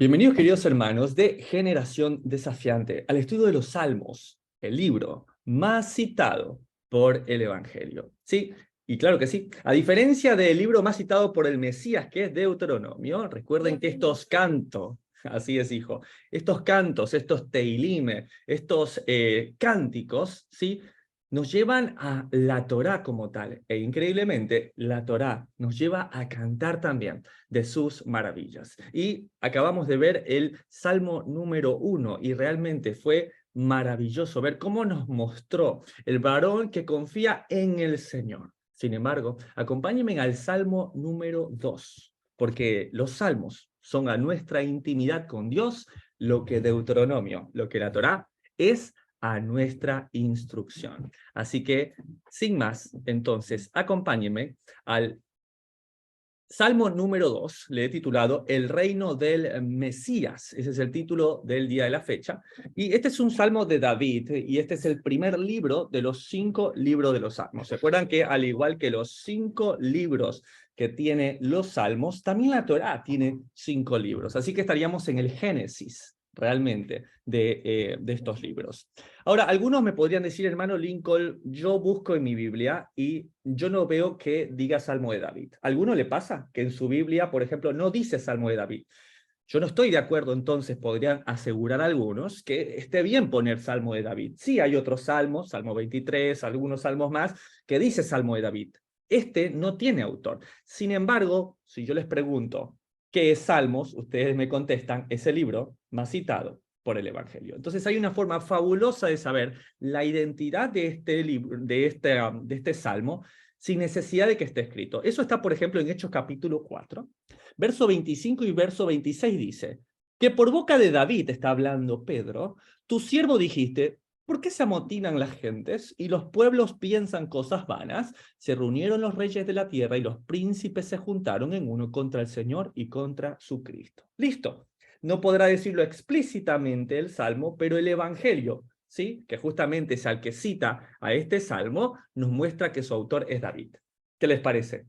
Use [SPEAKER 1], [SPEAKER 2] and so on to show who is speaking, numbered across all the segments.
[SPEAKER 1] Bienvenidos, queridos hermanos de Generación Desafiante, al estudio de los Salmos, al estudio de los Salmos, el libro más citado por el Evangelio. Sí, y claro que sí. A diferencia del libro más citado por el Mesías, que es Deuteronomio, recuerden que estos cantos, así es, hijo, estos cantos, estos teilime, estos cánticos, ¿sí?, nos llevan a la Torá como tal. E increíblemente, la Torá nos lleva a cantar también de sus maravillas. Y acabamos de ver el Salmo número 1 y realmente fue maravilloso ver cómo nos mostró el varón que confía en el Señor. Sin embargo, acompáñenme al Salmo número 2, porque los salmos son a nuestra intimidad con Dios lo que Deuteronomio, lo que la Torá es a nuestra instrucción. Así que, sin más, entonces, acompáñenme al Salmo número 2, le he titulado El reino del Mesías. Ese es el título del día de la fecha. Y este es un salmo de David, y este es el primer libro de los 5 libros de los salmos. ¿Se acuerdan que al igual que los 5 libros que tiene los salmos, también la Torá tiene 5 libros? Así que estaríamos en el Génesis, realmente, de estos libros. Ahora, algunos me podrían decir, hermano Lincoln, yo busco en mi Biblia y yo no veo que diga Salmo de David. ¿A alguno le pasa que en su Biblia, por ejemplo, no dice Salmo de David? Yo no estoy de acuerdo, entonces podrían asegurar algunos que esté bien poner Salmo de David. Sí, hay otros salmos, Salmo 23, algunos salmos más, que dice Salmo de David. Este no tiene autor. Sin embargo, si yo les pregunto qué es Salmos, ustedes me contestan, es el libro más citado por el Evangelio. Entonces hay una forma fabulosa de saber la identidad de este libro, de este salmo, sin necesidad de que esté escrito. Eso está, por ejemplo, en Hechos capítulo 4. Verso 25 y verso 26 dice, que por boca de David está hablando Pedro, tu siervo dijiste, ¿por qué se amotinan las gentes y los pueblos piensan cosas vanas? Se reunieron los reyes de la tierra y los príncipes se juntaron en uno contra el Señor y contra su Cristo. Listo. No podrá decirlo explícitamente el Salmo, pero el Evangelio, ¿sí?, que justamente es al que cita a este Salmo, nos muestra que su autor es David. ¿Qué les parece?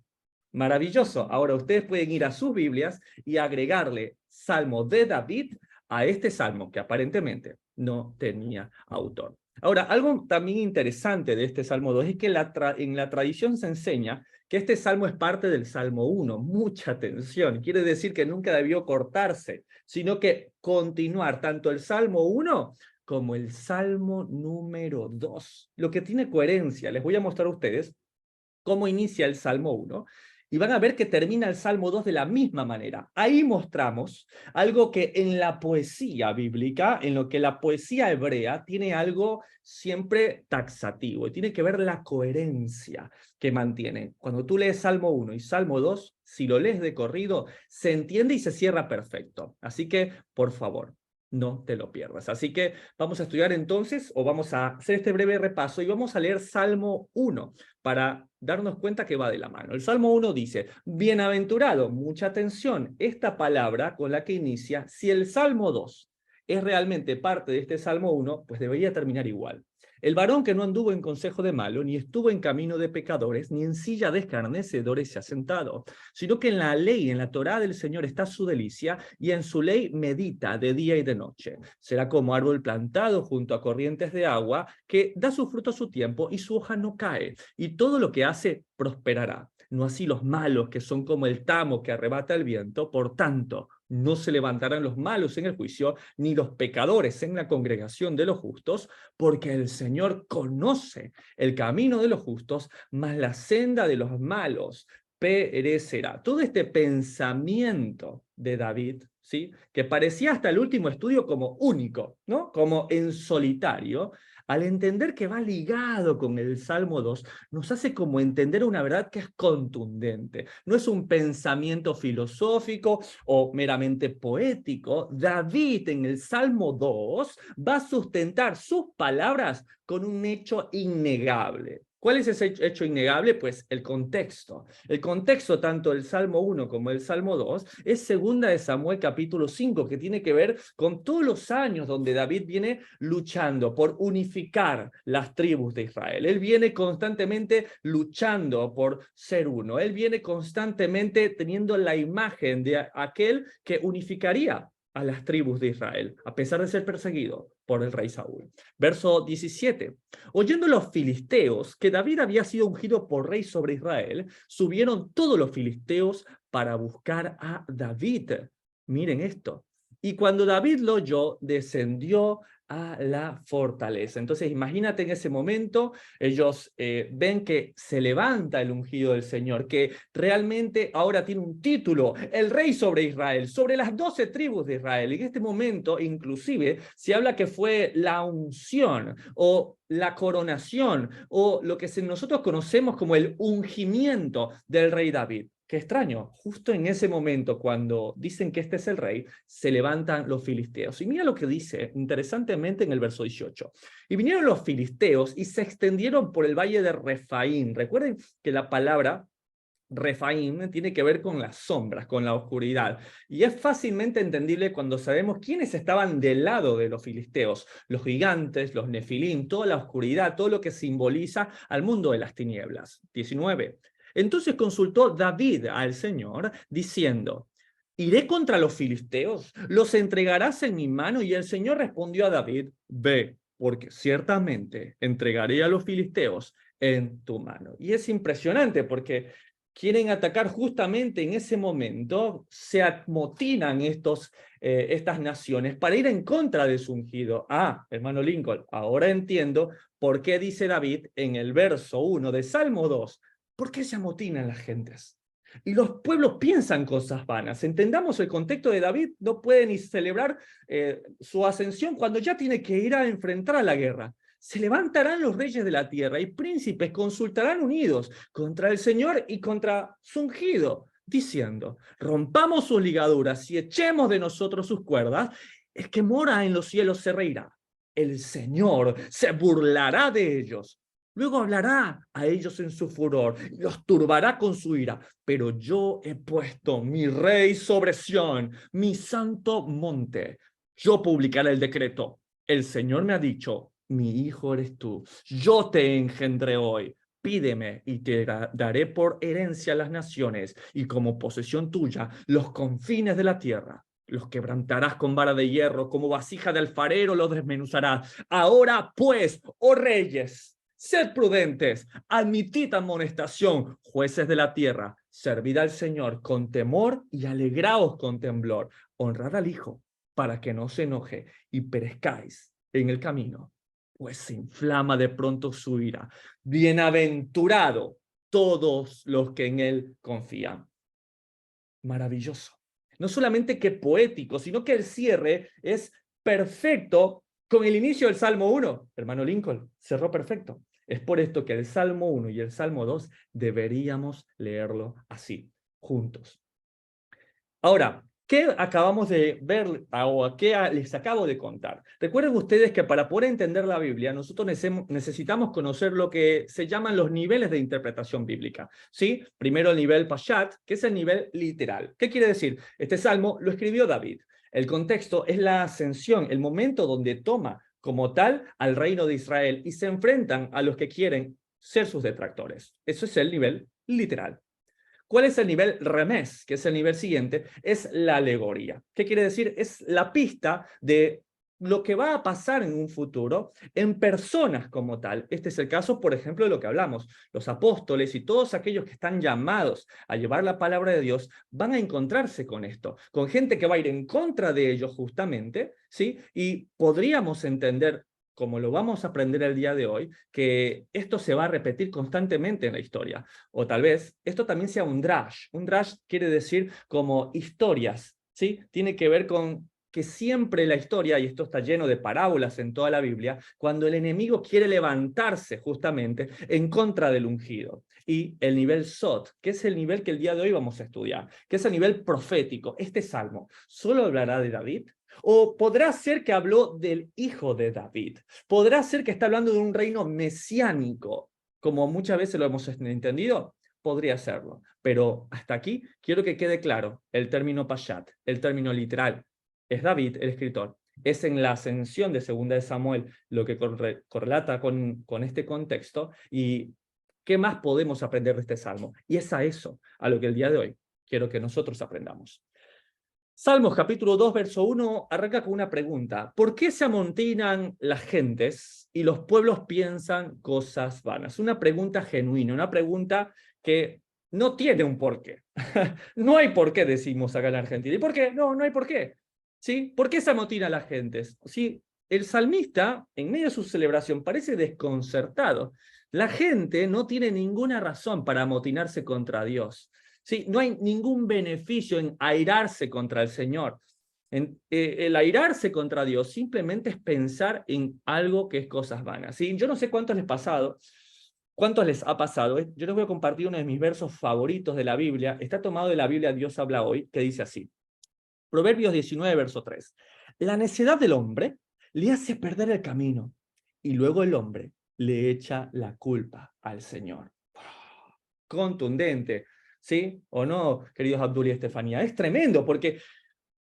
[SPEAKER 1] Maravilloso. Ahora ustedes pueden ir a sus Biblias y agregarle Salmo de David a este Salmo, que aparentemente no tenía autor. Ahora, algo también interesante de este Salmo 2 es que en la tradición se enseña que este Salmo es parte del Salmo 1. Mucha atención. Quiere decir que nunca debió cortarse, sino que continuar tanto el Salmo 1 como el Salmo número 2. Lo que tiene coherencia. Les voy a mostrar a ustedes cómo inicia el Salmo 1, y van a ver que termina el Salmo 2 de la misma manera. Ahí mostramos algo que en la poesía bíblica, en lo que la poesía hebrea, tiene algo siempre taxativo, y tiene que ver la coherencia que mantienen. Cuando tú lees Salmo 1 y Salmo 2, si lo lees de corrido, se entiende y se cierra perfecto. Así que, por favor, no te lo pierdas. Así que vamos a estudiar entonces, o vamos a hacer este breve repaso, y vamos a leer Salmo 1 para darnos cuenta que va de la mano. El Salmo 1 dice, bienaventurado, mucha atención, esta palabra con la que inicia, si el Salmo 2 es realmente parte de este Salmo 1, pues debería terminar igual. El varón que no anduvo en consejo de malo, ni estuvo en camino de pecadores, ni en silla de escarnecedores se ha sentado, sino que en la ley, en la Torá del Señor está su delicia, y en su ley medita de día y de noche. Será como árbol plantado junto a corrientes de agua, que da su fruto a su tiempo, y su hoja no cae, y todo lo que hace prosperará. No así los malos, que son como el tamo que arrebata el viento. Por tanto, no se levantarán los malos en el juicio, ni los pecadores en la congregación de los justos, porque el Señor conoce el camino de los justos, mas la senda de los malos perecerá. Todo este pensamiento de David, ¿sí?, que parecía hasta el último estudio como único, ¿no?, como en solitario, al entender que va ligado con el Salmo 2, nos hace como entender una verdad que es contundente. No es un pensamiento filosófico o meramente poético. David en el Salmo 2 va a sustentar sus palabras con un hecho innegable. ¿Cuál es ese hecho innegable? Pues el contexto. El contexto, tanto del Salmo 1 como el Salmo 2, es 2 de Samuel capítulo 5, que tiene que ver con todos los años donde David viene luchando por unificar las tribus de Israel. Él viene constantemente luchando por ser uno. Él viene constantemente teniendo la imagen de aquel que unificaría a las tribus de Israel, a pesar de ser perseguido por el rey Saúl. Verso 17. Oyendo los filisteos que David había sido ungido por rey sobre Israel, subieron todos los filisteos para buscar a David. Miren esto. Y cuando David lo oyó, descendió a la fortaleza. Entonces, imagínate en ese momento, ellos ven que se levanta el ungido del Señor, que realmente ahora tiene un título, el rey sobre Israel, sobre las 12 tribus de Israel. En este momento, inclusive, se habla que fue la unción o la coronación o lo que nosotros conocemos como el ungimiento del rey David. Qué extraño, justo en ese momento cuando dicen que este es el rey, se levantan los filisteos. Y mira lo que dice interesantemente en el verso 18. Y vinieron los filisteos y se extendieron por el valle de Refaim. Recuerden que la palabra Refaim tiene que ver con las sombras, con la oscuridad. Y es fácilmente entendible cuando sabemos quiénes estaban del lado de los filisteos. Los gigantes, los nefilim, toda la oscuridad, todo lo que simboliza al mundo de las tinieblas. 19. Entonces consultó David al Señor, diciendo, ¿iré contra los filisteos? ¿Los entregarás en mi mano? Y el Señor respondió a David, ve, porque ciertamente entregaré a los filisteos en tu mano. Y es impresionante porque quieren atacar justamente en ese momento, se amotinan estas naciones para ir en contra de su ungido. Ah, hermano Lincoln, ahora entiendo por qué dice David en el verso 1 de Salmo 2, ¿por qué se amotinan las gentes? Y los pueblos piensan cosas vanas. Entendamos el contexto de David, no puede ni celebrar su ascensión cuando ya tiene que ir a enfrentar a la guerra. Se levantarán los reyes de la tierra y príncipes consultarán unidos contra el Señor y contra su ungido, diciendo, rompamos sus ligaduras y echemos de nosotros sus cuerdas, el que mora en los cielos se reirá. El Señor se burlará de ellos. Luego hablará a ellos en su furor, y los turbará con su ira. Pero yo he puesto mi rey sobre Sión, mi santo monte. Yo publicaré el decreto. El Señor me ha dicho, mi hijo eres tú. Yo te engendré hoy. Pídeme y te daré por herencia las naciones y como posesión tuya los confines de la tierra. Los quebrantarás con vara de hierro, como vasija de alfarero los desmenuzarás. Ahora pues, oh reyes, sed prudentes, admitid amonestación, jueces de la tierra, servid al Señor con temor y alegraos con temblor. Honrad al Hijo, para que no se enoje y perezcáis en el camino, pues se inflama de pronto su ira. Bienaventurado todos los que en él confían. Maravilloso. No solamente que poético, sino que el cierre es perfecto con el inicio del Salmo 1. Hermano Lincoln, cerró perfecto. Es por esto que el Salmo 1 y el Salmo 2 deberíamos leerlo así, juntos. Ahora, ¿qué acabamos de ver o qué les acabo de contar? Recuerden ustedes que para poder entender la Biblia, nosotros necesitamos conocer lo que se llaman los niveles de interpretación bíblica. ¿Sí? Primero el nivel Pashat, que es el nivel literal. ¿Qué quiere decir? Este salmo lo escribió David. El contexto es la ascensión, el momento donde toma como tal al reino de Israel y se enfrentan a los que quieren ser sus detractores. Eso es el nivel literal. ¿Cuál es el nivel remés? Que es el nivel siguiente, es la alegoría. ¿Qué quiere decir? Es la pista de lo que va a pasar en un futuro en personas como tal. Este es el caso, por ejemplo, de lo que hablamos. Los apóstoles y todos aquellos que están llamados a llevar la palabra de Dios van a encontrarse con esto, con gente que va a ir en contra de ellos justamente, ¿sí? Y podríamos entender, como lo vamos a aprender el día de hoy, que esto se va a repetir constantemente en la historia. O tal vez esto también sea un drash. Un drash quiere decir como historias, ¿sí? Tiene que ver con que siempre la historia, y esto está lleno de parábolas en toda la Biblia, cuando el enemigo quiere levantarse justamente en contra del ungido. Y el nivel Sot, que es el nivel que el día de hoy vamos a estudiar, que es el nivel profético. Este salmo, ¿solo hablará de David? ¿O podrá ser que habló del hijo de David? ¿Podrá ser que está hablando de un reino mesiánico, como muchas veces lo hemos entendido? Podría serlo. Pero hasta aquí quiero que quede claro el término Pashat, el término literal. Es David el escritor. Es en la ascensión de Segunda de Samuel lo que correlata con este contexto. ¿Y qué más podemos aprender de este salmo? Y es a eso a lo que el día de hoy quiero que nosotros aprendamos. Salmos capítulo 2, verso 1, arranca con una pregunta. ¿Por qué se amontinan las gentes y los pueblos piensan cosas vanas? Una pregunta genuina, una pregunta que no tiene un porqué. No hay por qué, decimos acá en Argentina. ¿Y por qué? No, no hay por qué. ¿Sí? ¿Por qué se amotinan las gentes? ¿Sí? El salmista, en medio de su celebración, parece desconcertado. La gente no tiene ninguna razón para amotinarse contra Dios. ¿Sí? No hay ningún beneficio en airarse contra el Señor. El airarse contra Dios simplemente es pensar en algo que es cosas vanas. ¿Sí? Yo no sé cuántos les ha pasado. Yo les voy a compartir uno de mis versos favoritos de la Biblia. Está tomado de la Biblia Dios habla hoy, que dice así. Proverbios 19, verso 3. La necedad del hombre le hace perder el camino y luego el hombre le echa la culpa al Señor. Contundente. ¿Sí? ¿O no, queridos Abdul y Estefanía? Es tremendo porque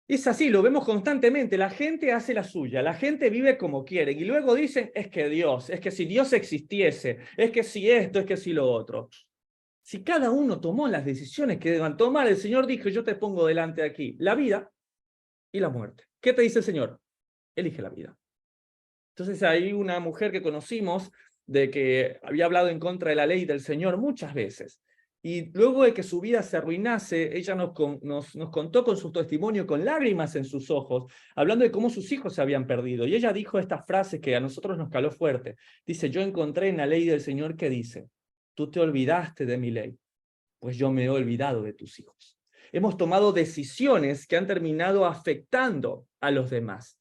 [SPEAKER 1] es así, lo vemos constantemente. La gente hace la suya, la gente vive como quiere y luego dicen, es que Dios, es que si Dios existiese, es que si esto, es que si lo otro. Si cada uno tomó las decisiones que deban tomar, el Señor dijo, yo te pongo delante de aquí la vida y la muerte. ¿Qué te dice el Señor? Elige la vida. Entonces hay una mujer que conocimos de que había hablado en contra de la ley del Señor muchas veces. Y luego de que su vida se arruinase, ella nos contó con su testimonio, con lágrimas en sus ojos, hablando de cómo sus hijos se habían perdido. Y ella dijo esta frase que a nosotros nos caló fuerte. Dice, yo encontré en la ley del Señor que dice, tú te olvidaste de mi ley, pues yo me he olvidado de tus hijos. Hemos tomado decisiones que han terminado afectando a los demás.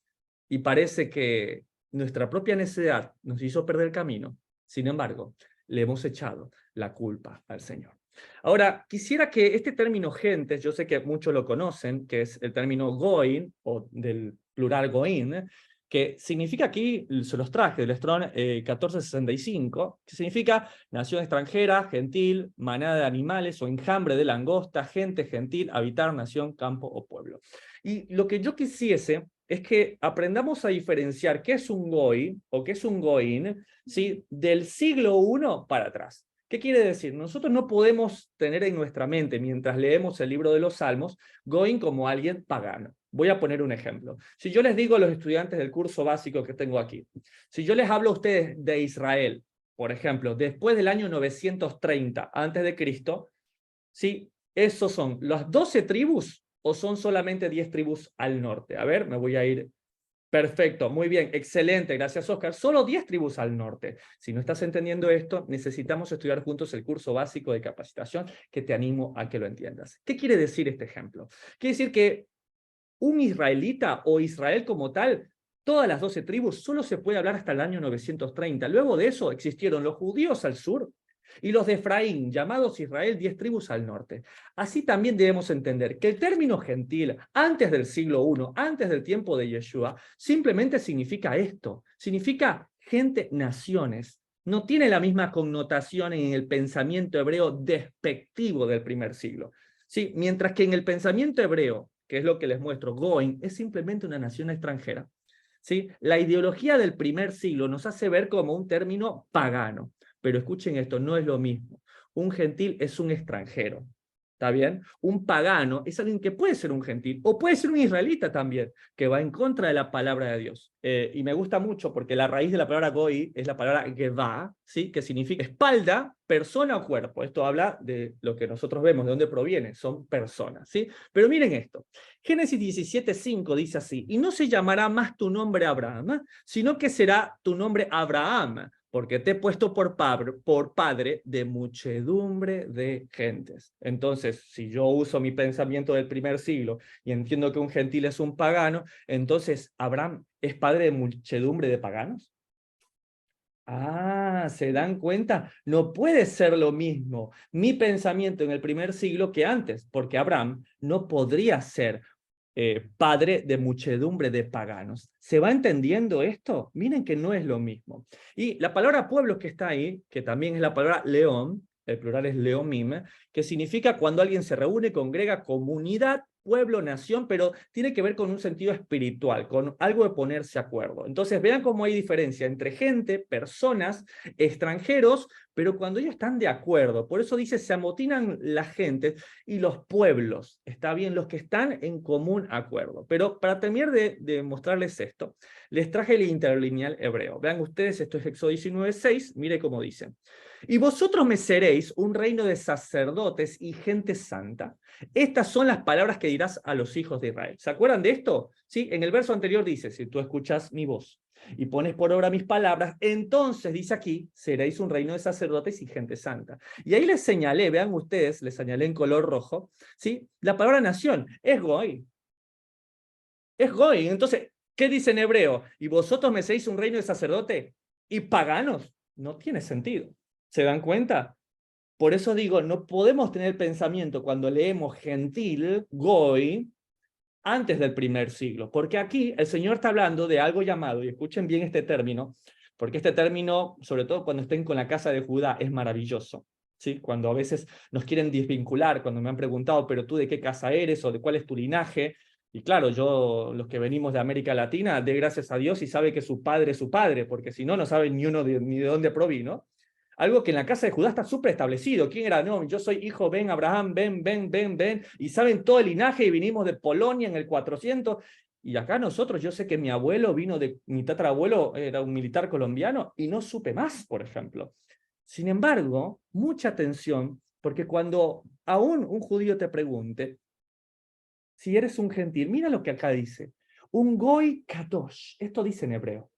[SPEAKER 1] Y parece que nuestra propia necedad nos hizo perder el camino. Sin embargo, le hemos echado la culpa al Señor. Ahora, quisiera que este término gentes, yo sé que muchos lo conocen, que es el término goin, o del plural goin, que significa aquí, se los traje del Strong 1465, que significa nación extranjera, gentil, manada de animales o enjambre de langosta, gente gentil, habitar, nación, campo o pueblo. Y lo que yo quisiese es que aprendamos a diferenciar qué es un goi o qué es un goin, ¿sí? Del siglo I para atrás. ¿Qué quiere decir? Nosotros no podemos tener en nuestra mente, mientras leemos el libro de los Salmos, goin como alguien pagano. Voy a poner un ejemplo. Si yo les digo a los estudiantes del curso básico que tengo aquí, si yo les hablo a ustedes de Israel, por ejemplo, después del año 930 antes de Cristo, ¿sí? ¿Esos son las 12 tribus o son solamente 10 tribus al norte? A ver, me voy a ir. Perfecto, muy bien, excelente, gracias Oscar. Solo 10 tribus al norte. Si no estás entendiendo esto, necesitamos estudiar juntos el curso básico de capacitación, que te animo a que lo entiendas. ¿Qué quiere decir este ejemplo? Quiere decir que un israelita o Israel como tal, todas las 12 tribus, solo se puede hablar hasta el año 930. Luego de eso existieron los judíos al sur y los de Efraín, llamados Israel, 10 tribus al norte. Así también debemos entender que el término gentil, antes del siglo I, antes del tiempo de Yeshua, simplemente significa esto, significa gente, naciones. No tiene la misma connotación en el pensamiento hebreo despectivo del primer siglo. Sí, mientras que en el pensamiento hebreo, que es lo que les muestro, Goin es simplemente una nación extranjera. ¿Sí? La ideología del primer siglo nos hace ver como un término pagano. Pero escuchen esto, no es lo mismo. Un gentil es un extranjero, ¿está bien? Un pagano es alguien que puede ser un gentil, o puede ser un israelita también, que va en contra de la palabra de Dios. Y me gusta mucho porque la raíz de la palabra goi es la palabra gevá, ¿sí? Que significa espalda, persona o cuerpo. Esto habla de lo que nosotros vemos, de dónde proviene, son personas, ¿sí? Pero miren esto, Génesis 17:5 dice así, y no se llamará más tu nombre Abraham, sino que será tu nombre Abraham, porque te he puesto por padre de muchedumbre de gentes. Entonces, si yo uso mi pensamiento del primer siglo y entiendo que un gentil es un pagano, entonces Abraham es padre de muchedumbre de paganos. Ah, ¿se dan cuenta? No puede ser lo mismo mi pensamiento en el primer siglo que antes, porque Abraham no podría ser padre de muchedumbre de paganos. ¿Se va entendiendo esto? Miren que no es lo mismo. Y la palabra pueblo que está ahí, que también es la palabra león, el plural es leomim, que significa cuando alguien se reúne, congrega, comunidad, pueblo, nación, pero tiene que ver con un sentido espiritual, con algo de ponerse de acuerdo. Entonces vean cómo hay diferencia entre gente, personas, extranjeros, pero cuando ellos están de acuerdo, por eso dice, se amotinan la gente y los pueblos, está bien, los que están en común acuerdo. Pero para terminar de mostrarles esto, les traje el interlineal hebreo. Vean ustedes, esto es Éxodo 19:6, mire cómo dice. Y vosotros me seréis un reino de sacerdotes y gente santa. Estas son las palabras que dirás a los hijos de Israel. ¿Se acuerdan de esto? Sí, en el verso anterior dice, si tú escuchas mi voz y pones por obra mis palabras, entonces, dice aquí, seréis un reino de sacerdotes y gente santa. Y ahí les señalé, vean ustedes, les señalé en color rojo, ¿sí? La palabra nación es Goy. Es Goy. Entonces, ¿qué dice en hebreo? Y vosotros me seréis un reino de sacerdote y paganos. No tiene sentido. ¿Se dan cuenta? Por eso digo, no podemos tener pensamiento cuando leemos gentil, Goy, antes del primer siglo, porque aquí el Señor está hablando de algo llamado, y escuchen bien este término, porque este término, sobre todo cuando estén con la casa de Judá, es maravilloso, ¿sí? Cuando a veces nos quieren desvincular, cuando me han preguntado, pero tú de qué casa eres, o de cuál es tu linaje, y claro, yo, los que venimos de América Latina, dé gracias a Dios y sabe que su padre es su padre, porque si no, no sabe ni uno ni de dónde provino. Algo que en la casa de Judá está súper establecido. ¿Quién era? No, yo soy hijo Ben Abraham, Ben. Y saben todo el linaje y vinimos de Polonia en el 400. Y acá nosotros, yo sé que mi abuelo vino mi tatarabuelo era un militar colombiano y no supe más, por ejemplo. Sin embargo, mucha atención, porque cuando aún un judío te pregunte si eres un gentil, mira lo que acá dice. Un goy kadosh. Esto dice en hebreo.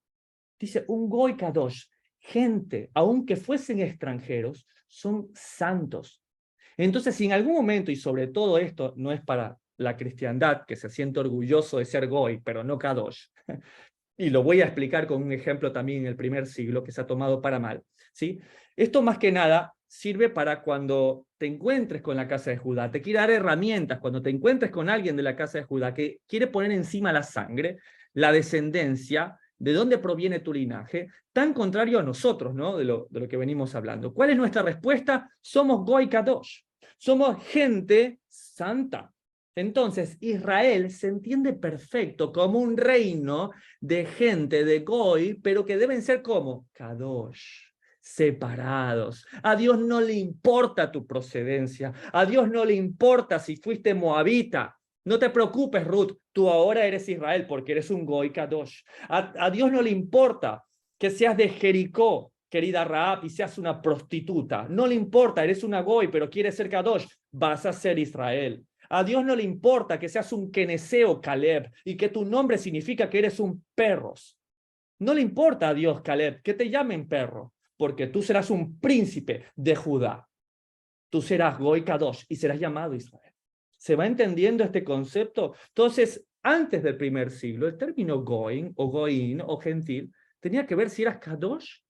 [SPEAKER 1] Dice un goy kadosh. Gente, aunque fuesen extranjeros, son santos. Entonces, si en algún momento, y sobre todo esto no es para la cristiandad, que se siente orgulloso de ser goy, pero no kadosh, y lo voy a explicar con un ejemplo también en el primer siglo que se ha tomado para mal, ¿sí? Esto más que nada sirve para cuando te encuentres con la casa de Judá, te quiere dar herramientas, cuando te encuentres con alguien de la casa de Judá que quiere poner encima la sangre, la descendencia, de dónde proviene tu linaje, tan contrario a nosotros, ¿no? De lo que venimos hablando. ¿Cuál es nuestra respuesta? Somos Goy Kadosh, somos gente santa. Entonces, Israel se entiende perfecto como un reino de gente, de Goy, pero que deben ser como Kadosh, separados. A Dios no le importa tu procedencia, a Dios no le importa si fuiste moabita. No te preocupes, Ruth, tú ahora eres Israel porque eres un Goy Kadosh. A Dios no le importa que seas de Jericó, querida Rahab, y seas una prostituta. No le importa, eres una Goy, pero quieres ser Kadosh, vas a ser Israel. A Dios no le importa que seas un Keneseo, Caleb, y que tu nombre significa que eres un perros. No le importa a Dios, Caleb, que te llamen perro, porque tú serás un príncipe de Judá. Tú serás Goy Kadosh y serás llamado Israel. ¿Se va entendiendo este concepto? Entonces, antes del primer siglo, el término Goin o Goin o gentil tenía que ver si eras Kadosh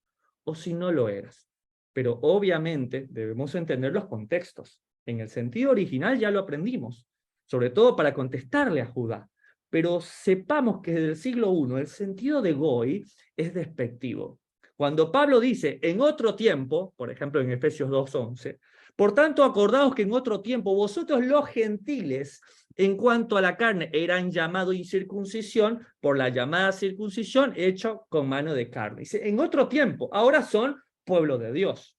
[SPEAKER 1] o si no lo eras. Pero obviamente debemos entender los contextos. En el sentido original ya lo aprendimos, sobre todo para contestarle a Judá. Pero sepamos que desde el siglo I el sentido de Goy es despectivo. Cuando Pablo dice en otro tiempo, por ejemplo en Efesios 2:11, por tanto, acordaos que en otro tiempo vosotros los gentiles, en cuanto a la carne, eran llamados incircuncisión por la llamada circuncisión hecho con mano de carne. Dice, en otro tiempo, ahora son pueblo de Dios.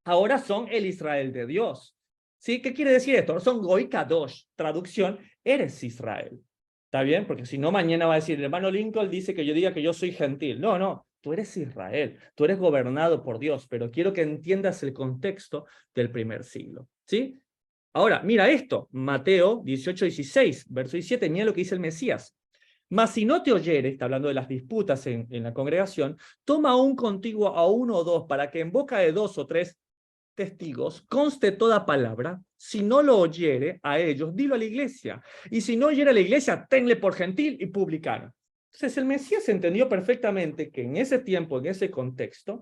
[SPEAKER 1] Ahora son el Israel de Dios. ¿Sí? ¿Qué quiere decir esto? Son Goy Kadosh. Traducción, eres Israel. ¿Está bien? Porque si no, mañana va a decir, el hermano Lincoln dice que yo diga que yo soy gentil. No, no. Tú eres Israel, tú eres gobernado por Dios, pero quiero que entiendas el contexto del primer siglo, ¿sí? Ahora, mira esto, Mateo 18:16, verso 17, mira lo que dice el Mesías. Mas si no te oyere, está hablando de las disputas en la congregación, toma un contigo a uno o dos, para que en boca de dos o tres testigos conste toda palabra. Si no lo oyere a ellos, dilo a la iglesia. Y si no oyere a la iglesia, tenle por gentil y publicano. Entonces el Mesías entendió perfectamente que en ese tiempo, en ese contexto,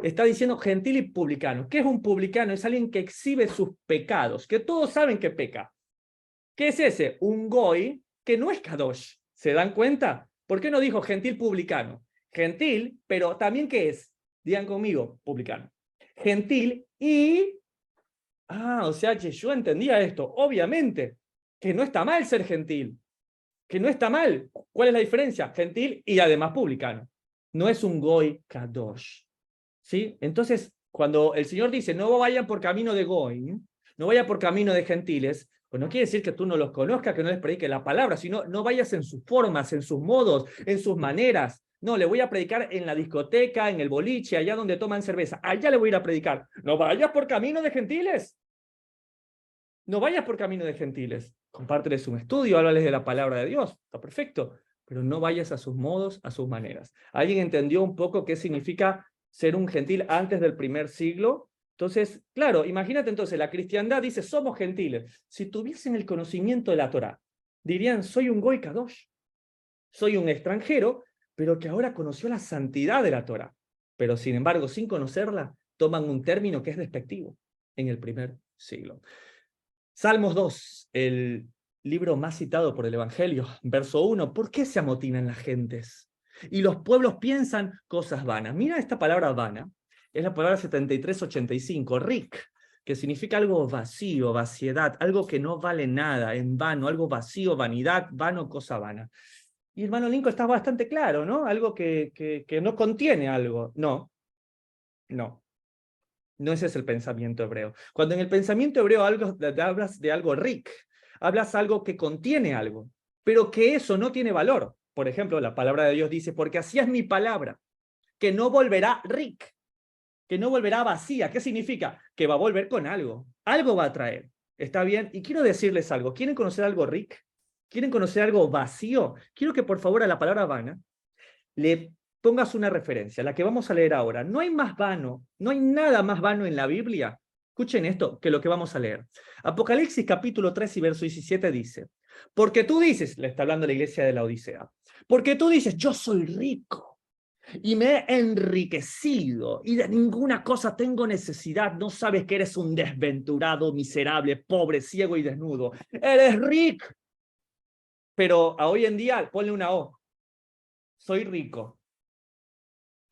[SPEAKER 1] está diciendo gentil y publicano. ¿Qué es un publicano? Es alguien que exhibe sus pecados, que todos saben que peca. ¿Qué es ese? Un goy que no es kadosh. ¿Se dan cuenta? ¿Por qué no dijo gentil publicano? Gentil, pero también ¿qué es? Digan conmigo, publicano. Gentil y... o sea que yo entendía esto. Obviamente, que no está mal ser gentil. Que no está mal. ¿Cuál es la diferencia? Gentil y además publicano. No es un goy kadosh. ¿Sí? Entonces, Cuando el Señor dice, no vayan por camino de Goim, no vayan por camino de gentiles, pues no quiere decir que tú no los conozcas, que no les prediques la palabra, sino no vayas en sus formas, en sus modos, en sus maneras. No, le voy a predicar en la discoteca, en el boliche, allá donde toman cerveza. Allá le voy a ir a predicar. No vayas por camino de gentiles. No vayas por camino de gentiles. Compárteles un estudio, háblales de la palabra de Dios. Está perfecto. Pero no vayas a sus modos, a sus maneras. ¿Alguien entendió un poco qué significa ser un gentil antes del primer siglo? Entonces, claro, imagínate entonces, la cristiandad dice, somos gentiles. Si tuviesen el conocimiento de la Torá, dirían, soy un Goy Kadosh. Soy un extranjero, pero que ahora conoció la santidad de la Torá. Pero sin embargo, sin conocerla, toman un término que es despectivo en el primer siglo. Salmos 2, el libro más citado por el Evangelio, verso 1. ¿Por qué se amotinan las gentes? Y los pueblos piensan cosas vanas. Mira esta palabra vana, es la palabra 7385, rik, que significa algo vacío, vaciedad, algo que no vale nada, en vano, algo vacío, vanidad, vano, cosa vana. Y hermano Lincoln está bastante claro, ¿no? Algo que no contiene algo. No, no. No ese es el pensamiento hebreo. Cuando en el pensamiento hebreo hablas de algo rik, hablas algo que contiene algo, pero que eso no tiene valor. Por ejemplo, la palabra de Dios dice, porque así es mi palabra, que no volverá rik, que no volverá vacía. ¿Qué significa? Que va a volver con algo. Algo va a traer. ¿Está bien? Y quiero decirles algo. ¿Quieren conocer algo rik? ¿Quieren conocer algo vacío? Quiero que por favor a la palabra vana le pongas una referencia, la que vamos a leer ahora. No hay más vano, no hay nada más vano en la Biblia, escuchen esto, que lo que vamos a leer. Apocalipsis capítulo 3 y verso 17 dice, porque tú dices, le está hablando la iglesia de la Odisea, porque tú dices, yo soy rico y me he enriquecido y de ninguna cosa tengo necesidad, no sabes que eres un desventurado, miserable, pobre, ciego y desnudo. Eres rico, pero a hoy en día ponle una O, soy rico.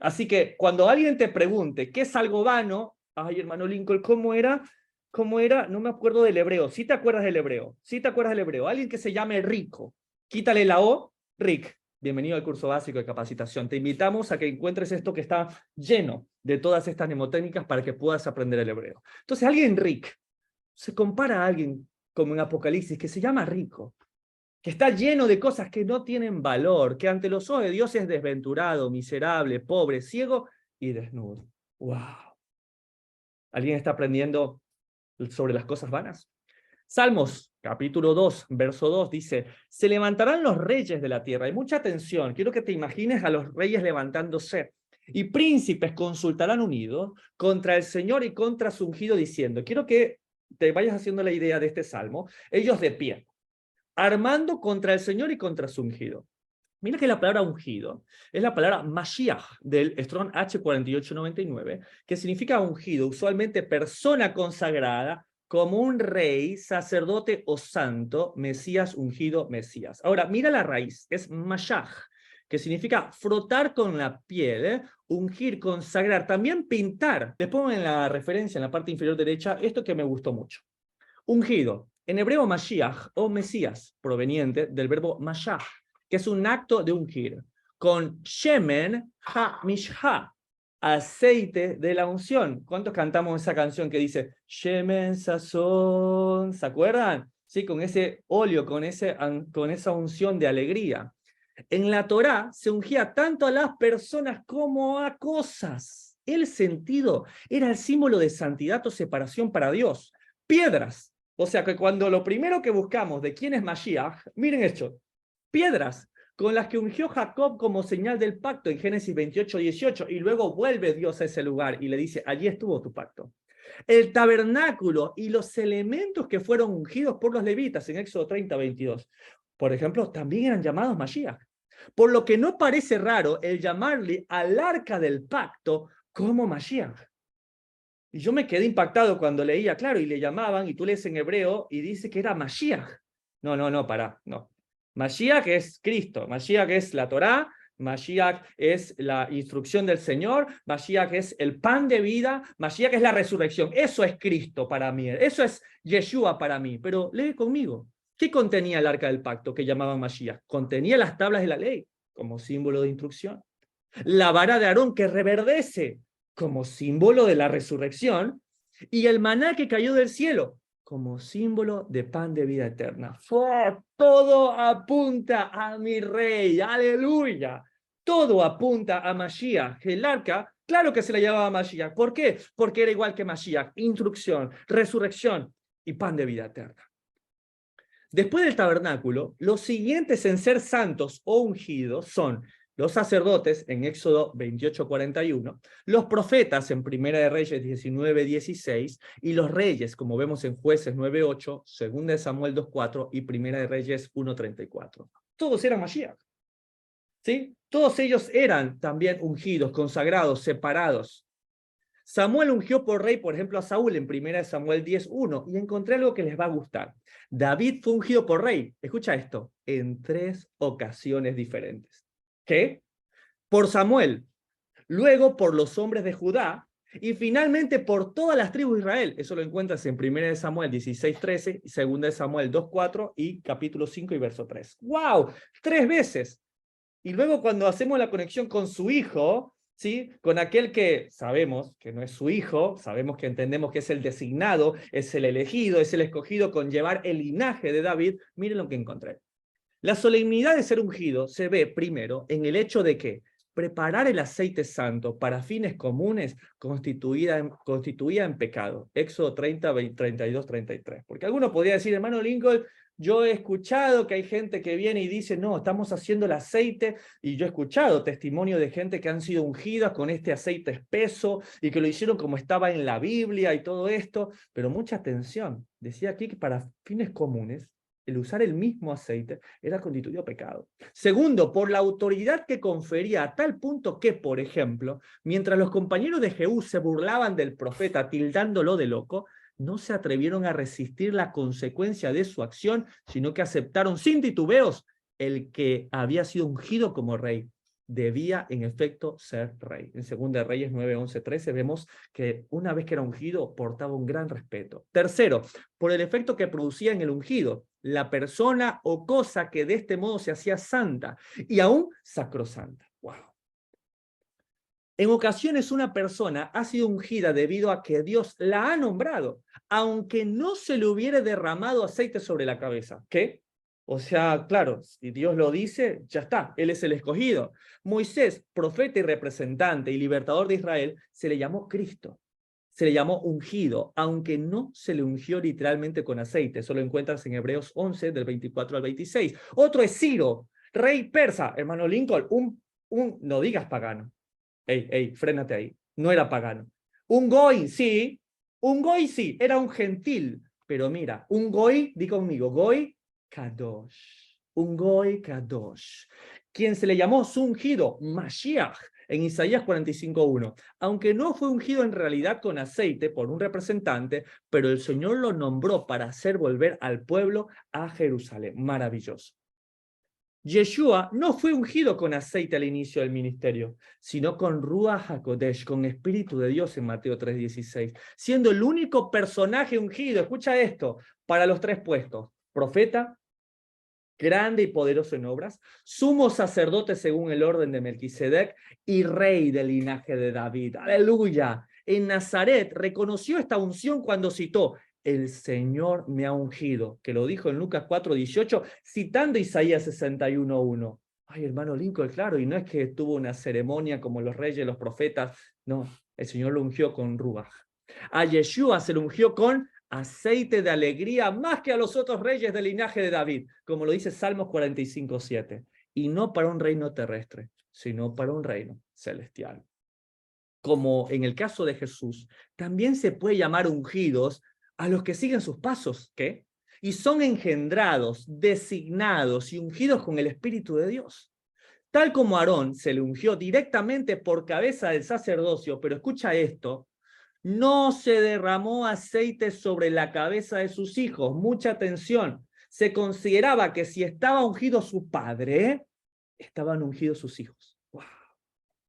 [SPEAKER 1] Así que cuando alguien te pregunte qué es algo vano, ay, hermano Lincoln, ¿cómo era? ¿Cómo era? No me acuerdo del hebreo. ¿Sí te acuerdas del hebreo? ¿Sí te acuerdas del hebreo? Alguien que se llame Rico. Quítale la O, Rick. Bienvenido al curso básico de capacitación. Te invitamos a que encuentres esto que está lleno de todas estas mnemotécnicas para que puedas aprender el hebreo. Entonces, alguien Rick se compara a alguien como en Apocalipsis que se llama Rico, que está lleno de cosas que no tienen valor, que ante los ojos de Dios es desventurado, miserable, pobre, ciego y desnudo. ¡Wow! ¿Alguien está aprendiendo sobre las cosas vanas? Salmos, capítulo 2, verso 2, dice, se levantarán los reyes de la tierra. Y mucha atención, quiero que te imagines a los reyes levantándose. Y príncipes consultarán unidos contra el Señor y contra su ungido, diciendo, quiero que te vayas haciendo la idea de este salmo, ellos de pie, armando contra el Señor y contra su ungido. Mira que la palabra ungido es la palabra Mashiach del Strong H4899, que significa ungido, usualmente persona consagrada como un rey, sacerdote o santo, Mesías, ungido, Mesías. Ahora, mira la raíz, es Mashiach, que significa frotar con la piel, ungir, consagrar, también pintar. Les pongo en la referencia, en la parte inferior derecha, esto que me gustó mucho. Ungido, en hebreo Mashiach o Mesías, proveniente del verbo Mashach, que es un acto de ungir, con Shemen ha-mishha, aceite de la unción. ¿Cuántos cantamos esa canción que dice Shemen sazón? ¿Se acuerdan? Sí, con ese óleo, con esa unción de alegría. En la Torá se ungía tanto a las personas como a cosas. El sentido era el símbolo de santidad o separación para Dios. Piedras. O sea que cuando lo primero que buscamos de quién es Mashiach, miren esto, piedras con las que ungió Jacob como señal del pacto en Génesis 28:18, y luego vuelve Dios a ese lugar y le dice, allí estuvo tu pacto. El tabernáculo y los elementos que fueron ungidos por los levitas en Éxodo 30:22, por ejemplo, también eran llamados Mashiach. Por lo que no parece raro el llamarle al arca del pacto como Mashiach. Y yo me quedé impactado cuando leía, claro, y le llamaban, y tú lees en hebreo, y dice que era Mashiach. No, pará, no. Mashiach es Cristo, Mashiach es la Torá, Mashiach es la instrucción del Señor, Mashiach es el pan de vida, Mashiach es la resurrección. Eso es Cristo para mí, eso es Yeshua para mí. Pero lee conmigo, ¿qué contenía el arca del pacto que llamaban Mashiach? Contenía las tablas de la ley, como símbolo de instrucción. La vara de Aarón que reverdece, como símbolo de la resurrección, y el maná que cayó del cielo, como símbolo de pan de vida eterna. Todo apunta a mi rey, aleluya. Todo apunta a Mashiach. El arca, claro que se le llamaba Mashiach. ¿Por qué? Porque era igual que Mashiach, instrucción, resurrección y pan de vida eterna. Después del tabernáculo, los siguientes en ser santos o ungidos son los sacerdotes en Éxodo 28:41, los profetas en Primera de Reyes 19:16 y los reyes, como vemos en Jueces 9:8, Segunda de Samuel 2:4 y Primera de Reyes 1:34. Todos eran Mashiach. ¿Sí? Todos ellos eran también ungidos, consagrados, separados. Samuel ungió por rey, por ejemplo, a Saúl en 1 Samuel 10:1, y encontré algo que les va a gustar. David fue ungido por rey, escucha esto, en 3 ocasiones diferentes. ¿Qué? Por Samuel, luego por los hombres de Judá, y finalmente por todas las tribus de Israel. Eso lo encuentras en 1 Samuel 16:13, 2 Samuel 2:4 y capítulo 5 y verso 3. ¡Wow! 3 veces. Y luego cuando hacemos la conexión con su hijo, ¿sí? Con aquel que sabemos que no es su hijo, sabemos que entendemos que es el designado, es el elegido, es el escogido con llevar el linaje de David, miren lo que encontré. La solemnidad de ser ungido se ve primero en el hecho de que preparar el aceite santo para fines comunes constituía en pecado. Éxodo 30, 32, 33. Porque alguno podría decir, hermano Lincoln, yo he escuchado que hay gente que viene y dice, no, estamos haciendo el aceite, y yo he escuchado testimonio de gente que han sido ungidas con este aceite espeso y que lo hicieron como estaba en la Biblia y todo esto, pero mucha atención. Decía aquí que para fines comunes, el usar el mismo aceite era constituido pecado. Segundo, por la autoridad que confería a tal punto que, por ejemplo, mientras los compañeros de Jehú se burlaban del profeta tildándolo de loco, no se atrevieron a resistir la consecuencia de su acción, sino que aceptaron sin titubeos el que había sido ungido como rey. Debía, en efecto, ser rey. En 2 Reyes 9, 11, 13 vemos que una vez que era ungido, portaba un gran respeto. Tercero, por el efecto que producía en el ungido, la persona o cosa que de este modo se hacía santa y aún sacrosanta. ¡Wow! En ocasiones una persona ha sido ungida debido a que Dios la ha nombrado, aunque no se le hubiere derramado aceite sobre la cabeza. ¿Qué? O sea, claro, si Dios lo dice, ya está, Él es el escogido. Moisés, profeta y representante y libertador de Israel, se le llamó Cristo. Se le llamó ungido, aunque no se le ungió literalmente con aceite. Eso lo encuentras en Hebreos 11, del 24 al 26. Otro es Ciro, rey persa. Hermano Lincoln, no digas pagano. Ey, frénate ahí. No era pagano. Un goy, sí. Un goy, sí. Era un gentil. Pero mira, un goy, di conmigo, goy kadosh. Un goy kadosh. Quien se le llamó su ungido, Mashiach, en Isaías 45:1. Aunque no fue ungido en realidad con aceite por un representante, pero el Señor lo nombró para hacer volver al pueblo a Jerusalén. Maravilloso. Yeshua no fue ungido con aceite al inicio del ministerio, sino con Ruach HaKodesh, con Espíritu de Dios en Mateo 3:16, siendo el único personaje ungido, escucha esto, para los 3 puestos: profeta, grande y poderoso en obras, sumo sacerdote según el orden de Melquisedec y rey del linaje de David. ¡Aleluya! En Nazaret reconoció esta unción cuando citó: el Señor me ha ungido, que lo dijo en Lucas 4:18, citando Isaías 61:1. Ay, hermano Lincoln, claro, y no es que tuvo una ceremonia como los reyes, los profetas, no, el Señor lo ungió con Ruach. A Yeshua se lo ungió con aceite de alegría más que a los otros reyes del linaje de David, como lo dice Salmos 45:7, y no para un reino terrestre, sino para un reino celestial. Como en el caso de Jesús, también se puede llamar ungidos a los que siguen sus pasos, ¿qué? Y son engendrados, designados y ungidos con el Espíritu de Dios. Tal como Aarón se le ungió directamente por cabeza del sacerdocio, pero escucha esto, no se derramó aceite sobre la cabeza de sus hijos. Mucha atención. Se consideraba que si estaba ungido su padre, estaban ungidos sus hijos. Wow.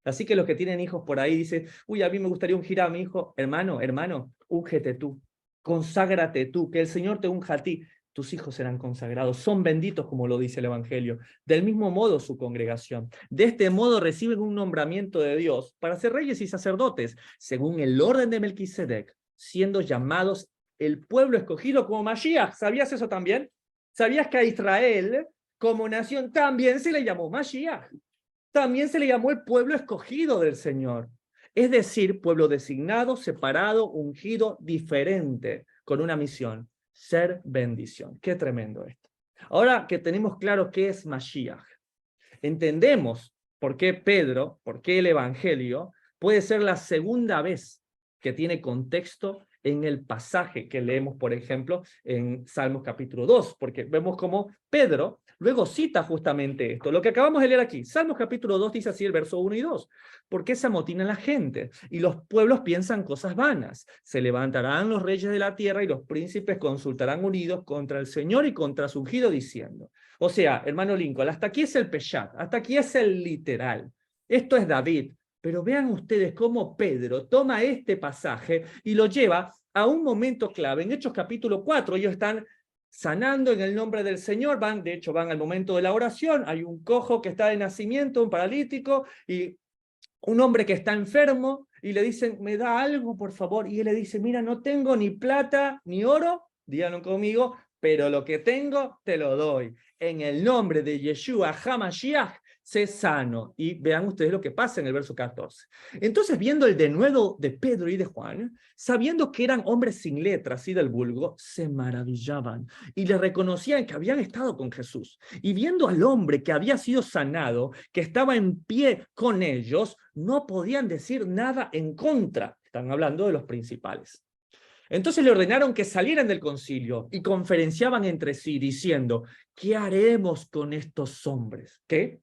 [SPEAKER 1] Así que los que tienen hijos por ahí dicen, uy, a mí me gustaría ungir a mi hijo. Hermano, úngete tú. Conságrate tú, que el Señor te unja a ti. tus hijos serán consagrados, son benditos como lo dice el Evangelio. Del mismo modo su congregación. De este modo reciben un nombramiento de Dios para ser reyes y sacerdotes, según el orden de Melquisedec, siendo llamados el pueblo escogido como Mashiach. ¿Sabías eso también? ¿Sabías que a Israel como nación también se le llamó Mashiach? También se le llamó el pueblo escogido del Señor. Es decir, pueblo designado, separado, ungido, diferente, con una misión: ser bendición. Qué tremendo esto. Ahora que tenemos claro qué es Mashiach, entendemos por qué Pedro, por qué el Evangelio puede ser la segunda vez que tiene contexto en el pasaje que leemos, por ejemplo, en Salmos capítulo 2, porque vemos cómo Pedro luego cita justamente esto, lo que acabamos de leer aquí. Salmos capítulo 2 dice así el verso 1 y 2. ¿Por qué se amotina la gente? Y los pueblos piensan cosas vanas. Se levantarán los reyes de la tierra y los príncipes consultarán unidos contra el Señor y contra su ungido diciendo. O sea, hermano Lincoln, hasta aquí es el Peshat, hasta aquí es el literal. Esto es David. Pero vean ustedes cómo Pedro toma este pasaje y lo lleva a un momento clave. En Hechos capítulo 4, ellos están sanando en el nombre del Señor, de hecho van al momento de la oración, hay un cojo que está de nacimiento, un paralítico, y un hombre que está enfermo, y le dicen, ¿me da algo, por favor? Y él le dice, mira, no tengo ni plata ni oro, díganlo conmigo, pero lo que tengo te lo doy. En el nombre de Yeshua HaMashiach, sé sano. Y vean ustedes lo que pasa en el verso 14. Entonces, viendo el denuedo de Pedro y de Juan, sabiendo que eran hombres sin letras y del vulgo, se maravillaban y le reconocían que habían estado con Jesús. Y viendo al hombre que había sido sanado, que estaba en pie con ellos, no podían decir nada en contra. Están hablando de los principales. Entonces le ordenaron que salieran del concilio y conferenciaban entre sí diciendo, ¿qué haremos con estos hombres? ¿Qué?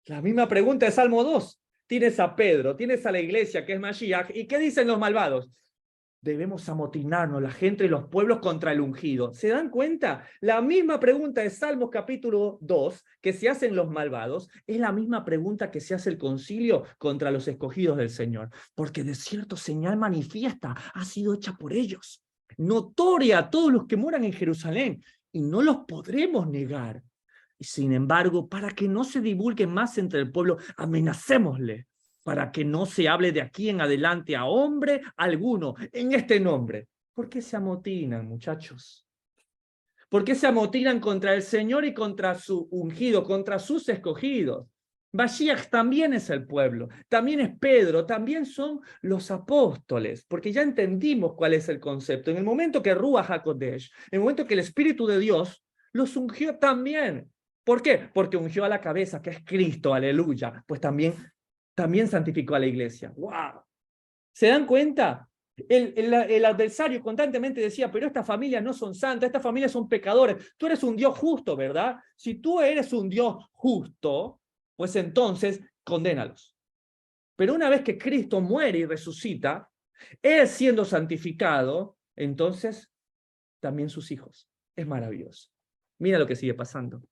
[SPEAKER 1] La misma pregunta de Salmo 2. Tienes a Pedro, tienes a la iglesia que es Mashiach, ¿y qué dicen los malvados? Debemos amotinarnos la gente y los pueblos contra el ungido. ¿Se dan cuenta? La misma pregunta de Salmos capítulo 2 que se hacen los malvados es la misma pregunta que se hace el concilio contra los escogidos del Señor. Porque de cierto señal manifiesta ha sido hecha por ellos, notoria a todos los que moran en Jerusalén, y no los podremos negar. Y sin embargo, para que no se divulgue más entre el pueblo, amenacémosle, para que no se hable de aquí en adelante a hombre alguno en este nombre. ¿Por qué se amotinan, muchachos? ¿Por qué se amotinan contra el Señor y contra su ungido, contra sus escogidos? Mashiach también es el pueblo, también es Pedro, también son los apóstoles, porque ya entendimos cuál es el concepto. En el momento que Ruach HaKodesh, en el momento que el Espíritu de Dios los ungió también. ¿Por qué? Porque ungió a la cabeza, que es Cristo, aleluya, pues también santificó a la iglesia. ¡Wow! ¿Se dan cuenta? El adversario constantemente decía, pero estas familias no son santas, estas familias son pecadores. Tú eres un Dios justo, ¿verdad? Si tú eres un Dios justo, pues entonces condénalos. Pero una vez que Cristo muere y resucita, Él siendo santificado, entonces también sus hijos. Es maravilloso. Mira lo que sigue pasando.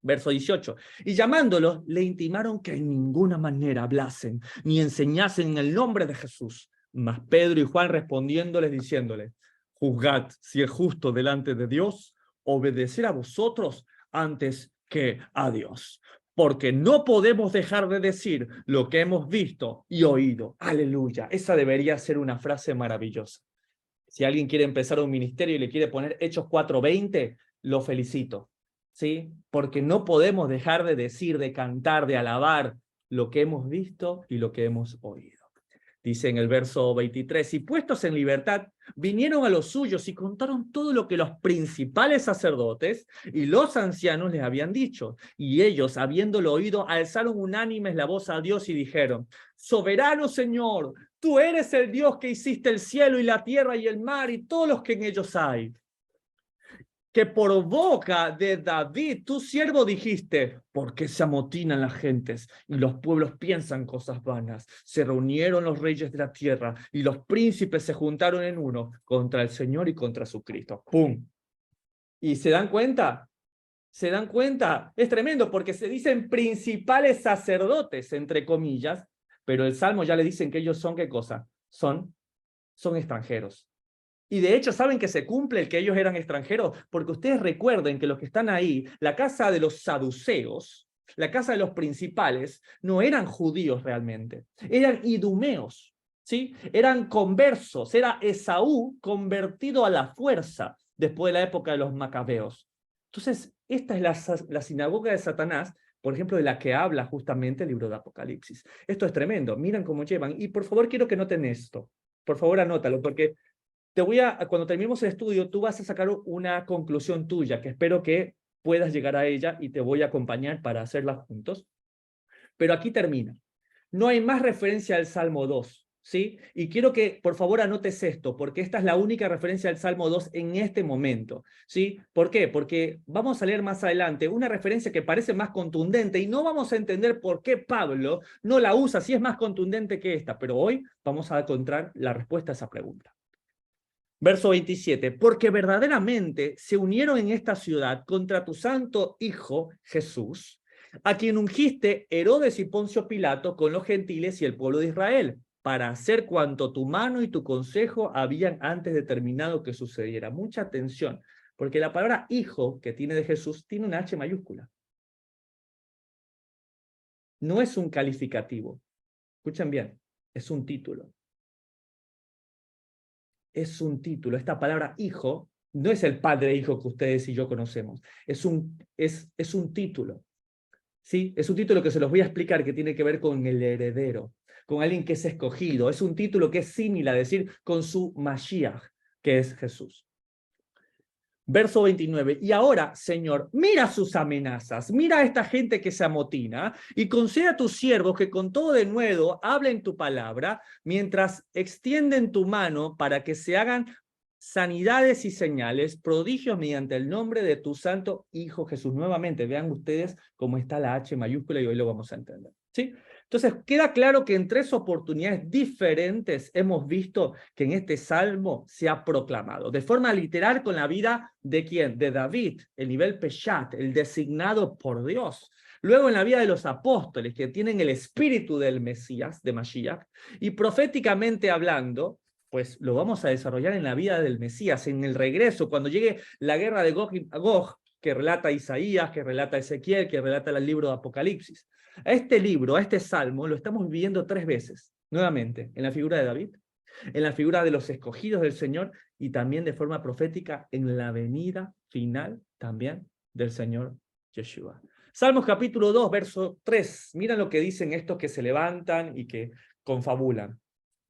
[SPEAKER 1] Verso 18. Y llamándolos, le intimaron que en ninguna manera hablasen ni enseñasen en el nombre de Jesús. Mas Pedro y Juan respondiéndoles, diciéndoles, juzgad si es justo delante de Dios obedecer a vosotros antes que a Dios. Porque no podemos dejar de decir lo que hemos visto y oído. Aleluya. Esa debería ser una frase maravillosa. Si alguien quiere empezar un ministerio y le quiere poner Hechos 4:20, lo felicito. ¿Sí? Porque no podemos dejar de decir, de cantar, de alabar lo que hemos visto y lo que hemos oído. Dice en el verso 23, y puestos en libertad, vinieron a los suyos y contaron todo lo que los principales sacerdotes y los ancianos les habían dicho. Y ellos, habiéndolo oído, alzaron unánimes la voz a Dios y dijeron, soberano Señor, tú eres el Dios que hiciste el cielo y la tierra y el mar y todos los que en ellos hay. Que por boca de David, tu siervo, dijiste, ¿por qué se amotinan las gentes y los pueblos piensan cosas vanas? Se reunieron los reyes de la tierra y los príncipes se juntaron en uno contra el Señor y contra su Cristo. ¡Pum! ¿Y se dan cuenta? ¿Se dan cuenta? Es tremendo porque se dicen principales sacerdotes, entre comillas, pero el Salmo ya le dicen que ellos son, ¿qué cosa? Son extranjeros. Y de hecho, ¿saben que se cumple el que ellos eran extranjeros? Porque ustedes recuerden que los que están ahí, la casa de los saduceos, la casa de los principales, no eran judíos realmente, eran idumeos, ¿sí? Eran conversos, era Esaú convertido a la fuerza después de la época de los macabeos. Entonces, esta es la sinagoga de Satanás, por ejemplo, de la que habla justamente el libro de Apocalipsis. Esto es tremendo, miren cómo llevan. Y por favor, quiero que noten esto. Por favor, anótalo, porque cuando terminemos el estudio, tú vas a sacar una conclusión tuya, que espero que puedas llegar a ella y te voy a acompañar para hacerla juntos. Pero aquí termina. No hay más referencia al Salmo 2, ¿sí? Y quiero que, por favor, anotes esto, porque esta es la única referencia al Salmo 2 en este momento, ¿sí? ¿Por qué? Porque vamos a leer más adelante una referencia que parece más contundente y no vamos a entender por qué Pablo no la usa si es más contundente que esta, pero hoy vamos a encontrar la respuesta a esa pregunta. Verso 27, porque verdaderamente se unieron en esta ciudad contra tu santo Hijo Jesús, a quien ungiste Herodes y Poncio Pilato con los gentiles y el pueblo de Israel, para hacer cuanto tu mano y tu consejo habían antes determinado que sucediera. Mucha atención, porque la palabra hijo que tiene de Jesús tiene una H mayúscula. No es un calificativo. Escuchen bien, es un título. Es un título. Esta palabra hijo no es el padre hijo que ustedes y yo conocemos. Es un título. ¿Sí? Es un título que se los voy a explicar que tiene que ver con el heredero, con alguien que es escogido. Es un título que es similar, es decir, con su Mashiach, que es Jesús. Verso 29, y ahora, Señor, mira sus amenazas, mira a esta gente que se amotina, y concede a tus siervos que con todo denuedo hablen tu palabra, mientras extienden tu mano para que se hagan sanidades y señales, prodigios mediante el nombre de tu santo Hijo Jesús. Nuevamente, vean ustedes cómo está la H mayúscula y hoy lo vamos a entender, ¿sí? Entonces, queda claro que en 3 oportunidades diferentes hemos visto que en este salmo se ha proclamado, de forma literal con la vida de ¿quién? De David, el nivel Peshat, el designado por Dios. Luego en la vida de los apóstoles, que tienen el espíritu del Mesías, de Mashiach, y proféticamente hablando, pues lo vamos a desarrollar en la vida del Mesías, en el regreso, cuando llegue la guerra de Gog y Magog, que relata Isaías, que relata Ezequiel, que relata el libro de Apocalipsis. A este libro, a este salmo, lo estamos viviendo 3 veces, nuevamente, en la figura de David, en la figura de los escogidos del Señor y también de forma profética en la venida final también del Señor Yeshua. Salmos capítulo 2, verso 3. Miren lo que dicen estos que se levantan y que confabulan.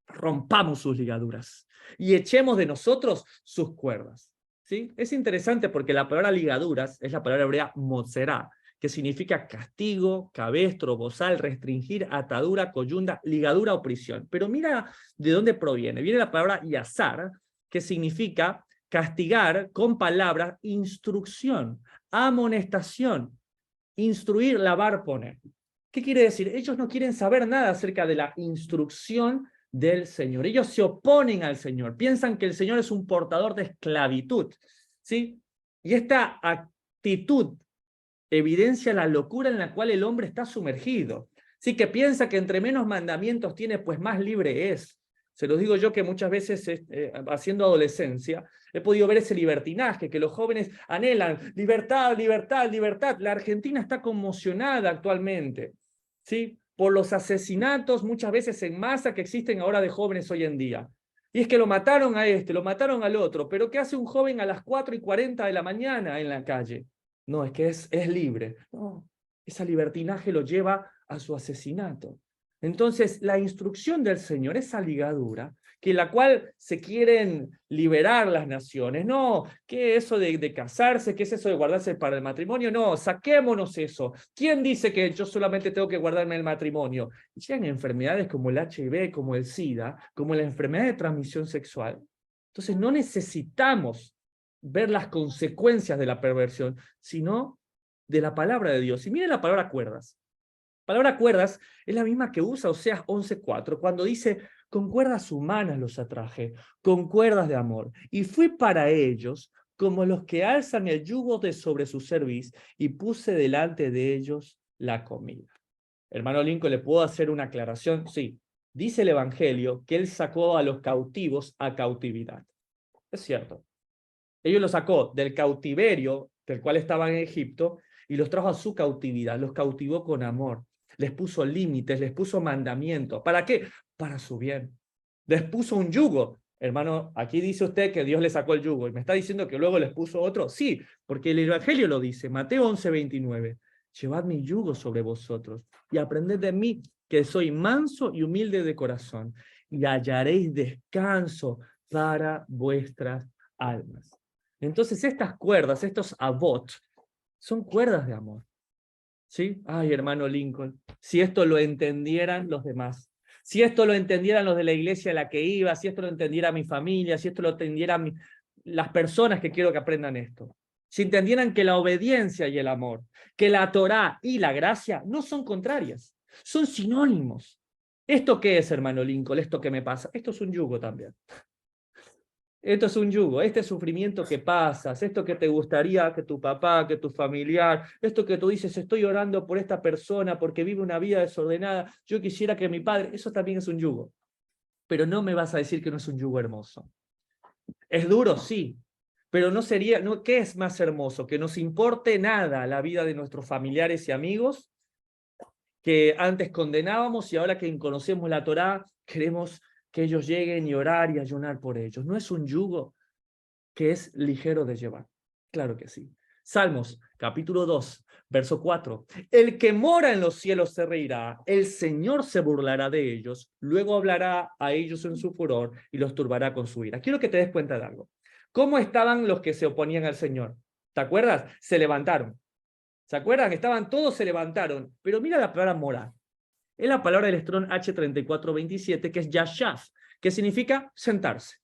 [SPEAKER 1] Rompamos sus ligaduras y echemos de nosotros sus cuerdas. ¿Sí? Es interesante porque la palabra ligaduras es la palabra hebrea motzerá, que significa castigo, cabestro, bozal, restringir, atadura, coyunda, ligadura o prisión. Pero mira de dónde proviene. Viene la palabra yazar, que significa castigar con palabras, instrucción, amonestación, instruir, lavar, poner. ¿Qué quiere decir? Ellos no quieren saber nada acerca de la instrucción del Señor. Ellos se oponen al Señor, piensan que el Señor es un portador de esclavitud, ¿sí? Y esta actitud evidencia la locura en la cual el hombre está sumergido. Sí, que piensa que entre menos mandamientos tiene, pues más libre es. Se los digo yo que muchas veces, haciendo adolescencia, he podido ver ese libertinaje, que los jóvenes anhelan libertad, libertad, libertad. La Argentina está conmocionada actualmente, ¿sí? Por los asesinatos muchas veces en masa que existen ahora de jóvenes hoy en día. Y es que lo mataron a este, lo mataron al otro, pero ¿qué hace un joven a las 4:40 de la mañana en la calle? No, es que es libre. No, ese libertinaje lo lleva a su asesinato. Entonces, la instrucción del Señor, esa ligadura, que la cual se quieren liberar las naciones, no, ¿qué es eso de casarse? ¿Qué es eso de guardarse para el matrimonio? No, saquémonos eso. ¿Quién dice que yo solamente tengo que guardarme el matrimonio? Llegan enfermedades como el HIV, como el SIDA, como la enfermedad de transmisión sexual. Entonces, no necesitamos ver las consecuencias de la perversión, sino de la palabra de Dios. Y miren la palabra cuerdas. La palabra cuerdas es la misma que usa Oseas 11:4, cuando dice, con cuerdas humanas los atraje, con cuerdas de amor, y fui para ellos como los que alzan el yugo de sobre su cerviz, y puse delante de ellos la comida. Hermano Lincoln, ¿le puedo hacer una aclaración? Sí. Dice el Evangelio que él sacó a los cautivos a cautividad. Es cierto. Ellos los sacó del cautiverio del cual estaban en Egipto y los trajo a su cautividad, los cautivó con amor, les puso límites, les puso mandamientos. ¿Para qué? Para su bien. Les puso un yugo. Hermano, aquí dice usted que Dios le sacó el yugo y me está diciendo que luego les puso otro. Sí, porque el Evangelio lo dice, Mateo 11:29. Llevad mi yugo sobre vosotros y aprended de mí, que soy manso y humilde de corazón, y hallaréis descanso para vuestras almas. Entonces estas cuerdas, estos avot, son cuerdas de amor. ¿Sí? Ay, hermano Lincoln, si esto lo entendieran los demás, si esto lo entendieran los de la iglesia a la que iba, si esto lo entendiera mi familia, si esto lo entendieran las personas que quiero que aprendan esto, si entendieran que la obediencia y el amor, que la Torá y la gracia no son contrarias, son sinónimos. ¿Esto qué es, hermano Lincoln? ¿Esto qué me pasa? Esto es un yugo también. Esto es un yugo, este sufrimiento que pasas, esto que te gustaría que tu papá, que tu familiar, esto que tú dices, estoy orando por esta persona porque vive una vida desordenada, yo quisiera que mi padre, eso también es un yugo. Pero no me vas a decir que no es un yugo hermoso. Es duro, sí, pero no sería, no, ¿qué es más hermoso? Que nos importe nada la vida de nuestros familiares y amigos, que antes condenábamos y ahora que conocemos la Torá, queremos que ellos lleguen y orar y ayunar por ellos. ¿No es un yugo que es ligero de llevar? Claro que sí. Salmos, capítulo 2, verso 4. El que mora en los cielos se reirá, el Señor se burlará de ellos, luego hablará a ellos en su furor y los turbará con su ira. Quiero que te des cuenta de algo. ¿Cómo estaban los que se oponían al Señor? ¿Te acuerdas? Se levantaron. ¿Se acuerdan? Estaban todos, se levantaron. Pero mira la palabra morar. Es la palabra del Strong H3427, que es yashav, que significa sentarse.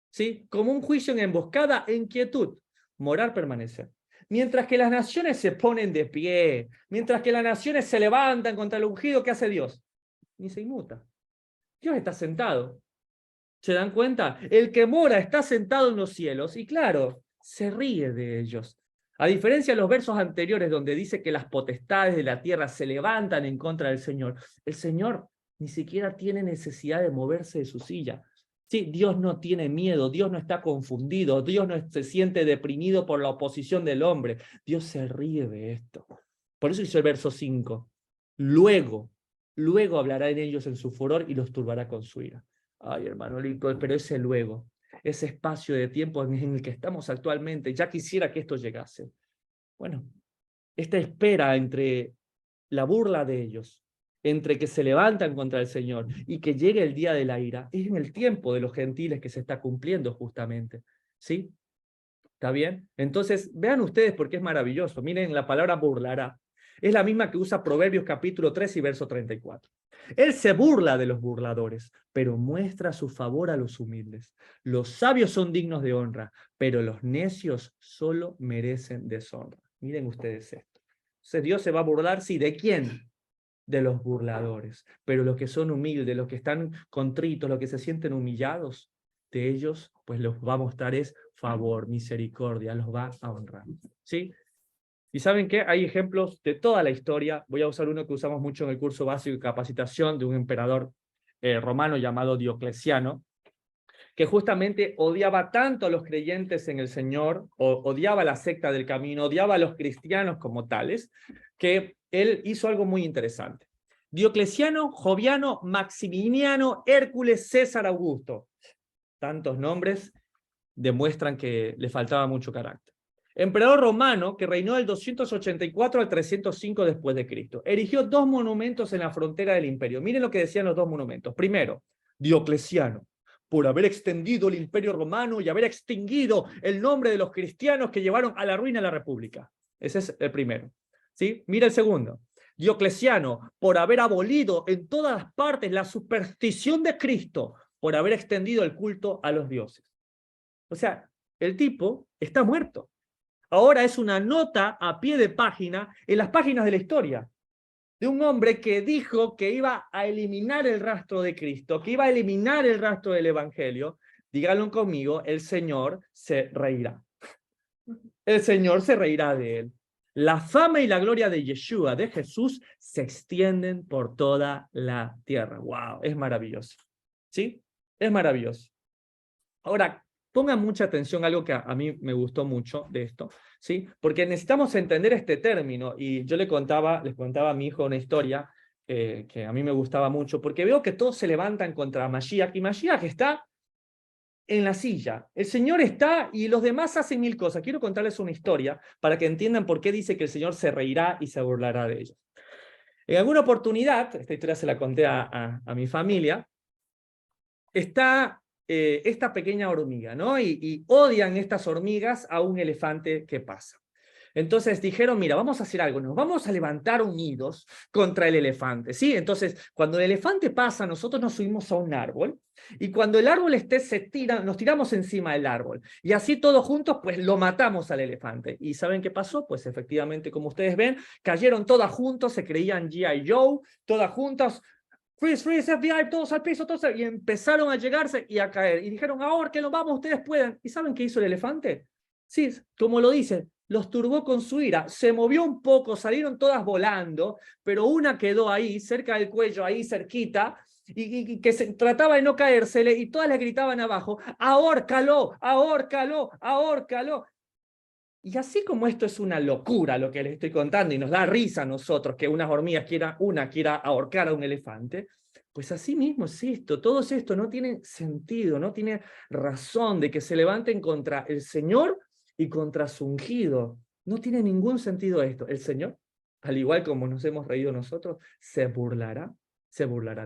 [SPEAKER 1] ¿Sí? Como un juicio en emboscada en quietud, morar, permanecer. Mientras que las naciones se ponen de pie, mientras que las naciones se levantan contra el ungido, ¿qué hace Dios? Ni se inmuta. Dios está sentado. ¿Se dan cuenta? El que mora está sentado en los cielos y claro, se ríe de ellos. A diferencia de los versos anteriores donde dice que las potestades de la tierra se levantan en contra del Señor, el Señor ni siquiera tiene necesidad de moverse de su silla. Sí, Dios no tiene miedo, Dios no está confundido, Dios no se siente deprimido por la oposición del hombre. Dios se ríe de esto. Por eso hizo el verso 5. Luego hablará en ellos en su furor y los turbará con su ira. Ay, hermano Lincoln, pero ese luego, ese espacio de tiempo en el que estamos actualmente, ya quisiera que esto llegase. Bueno, esta espera entre la burla de ellos, entre que se levantan contra el Señor y que llegue el día de la ira, es en el tiempo de los gentiles que se está cumpliendo justamente. ¿Sí? ¿Está bien? Entonces, vean ustedes porque es maravilloso. Miren, la palabra burlará. Es la misma que usa Proverbios capítulo 3 y verso 34. Él se burla de los burladores, pero muestra su favor a los humildes. Los sabios son dignos de honra, pero los necios solo merecen deshonra. Miren ustedes esto. Entonces, Dios se va a burlar, sí, ¿de quién? De los burladores. Pero los que son humildes, los que están contritos, los que se sienten humillados, de ellos, pues los va a mostrar es favor, misericordia, los va a honrar. ¿Sí? ¿Y saben qué? Hay ejemplos de toda la historia. Voy a usar uno que usamos mucho en el curso básico de capacitación de un emperador romano llamado Diocleciano, que justamente odiaba tanto a los creyentes en el Señor, odiaba la secta del camino, odiaba a los cristianos como tales, que él hizo algo muy interesante. Diocleciano, Joviano, Maximiliano, Hércules, César Augusto. Tantos nombres demuestran que le faltaba mucho carácter. Emperador romano que reinó del 284 al 305 después de Cristo. Erigió 2 monumentos en la frontera del imperio. Miren lo que decían los 2 monumentos. Primero, Diocleciano, por haber extendido el imperio romano y haber extinguido el nombre de los cristianos que llevaron a la ruina a la república. Ese es el primero. ¿Sí? Mira el segundo. Diocleciano, por haber abolido en todas partes la superstición de Cristo, por haber extendido el culto a los dioses. O sea, el tipo está muerto. Ahora es una nota a pie de página en las páginas de la historia de un hombre que dijo que iba a eliminar el rastro de Cristo, que iba a eliminar el rastro del Evangelio. Díganlo conmigo, el Señor se reirá. El Señor se reirá de él. La fama y la gloria de Yeshua, de Jesús, se extienden por toda la tierra. ¡Wow! Es maravilloso. ¿Sí? Es maravilloso. Ahora, Pongan mucha atención a algo que a mí me gustó mucho de esto, ¿sí? Porque necesitamos entender este término, y yo les contaba a mi hijo una historia que a mí me gustaba mucho, porque veo que todos se levantan contra Mashiach, y Mashiach está en la silla. El Señor está y los demás hacen mil cosas. Quiero contarles una historia para que entiendan por qué dice que el Señor se reirá y se burlará de ellos. En alguna oportunidad, esta historia se la conté a mi familia, está esta pequeña hormiga, ¿no? Y odian estas hormigas a un elefante que pasa. Entonces dijeron, mira, vamos a hacer algo, nos vamos a levantar unidos contra el elefante, ¿sí? Entonces, cuando el elefante pasa, nosotros nos subimos a un árbol, y cuando el árbol esté, nos tiramos encima del árbol, y así todos juntos, pues lo matamos al elefante. ¿Y saben qué pasó? Pues efectivamente, como ustedes ven, cayeron todas juntos, se creían G.I. Joe, todas juntas, freeze, freeze, FBI, todos al piso, todos, y empezaron a llegarse y a caer, y dijeron, ahora que nos vamos, ustedes pueden. ¿Y saben qué hizo el elefante? Sí, como lo dice, los turbó con su ira, se movió un poco, salieron todas volando, pero una quedó ahí, cerca del cuello, ahí cerquita, y que trataba de no caérsele, y todas le gritaban abajo, ahórcalo, ahórcalo, ahórcalo. Y así como esto es una locura lo que les estoy contando, y nos da risa a nosotros que unas hormigas quiera ahorcar a un elefante, pues así mismo es esto, todo esto no tiene sentido, no tiene razón de que se levanten contra el Señor y contra su ungido. No tiene ningún sentido esto. El Señor, al igual como nos hemos reído nosotros, se burlará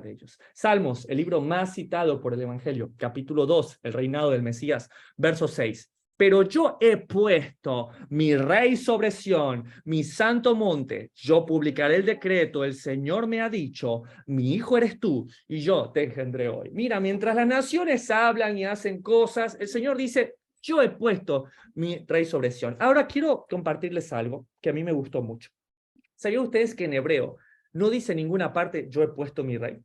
[SPEAKER 1] de ellos. Salmos, el libro más citado por el Evangelio, capítulo 2, el reinado del Mesías, verso 6. Pero yo he puesto mi rey sobre Sión, mi santo monte. Yo publicaré el decreto. El Señor me ha dicho, mi hijo eres tú, y yo te engendré hoy. Mira, mientras las naciones hablan y hacen cosas, el Señor dice, yo he puesto mi rey sobre Sión. Ahora quiero compartirles algo que a mí me gustó mucho. ¿Sabían ustedes que en hebreo no dice en ninguna parte, yo he puesto mi rey?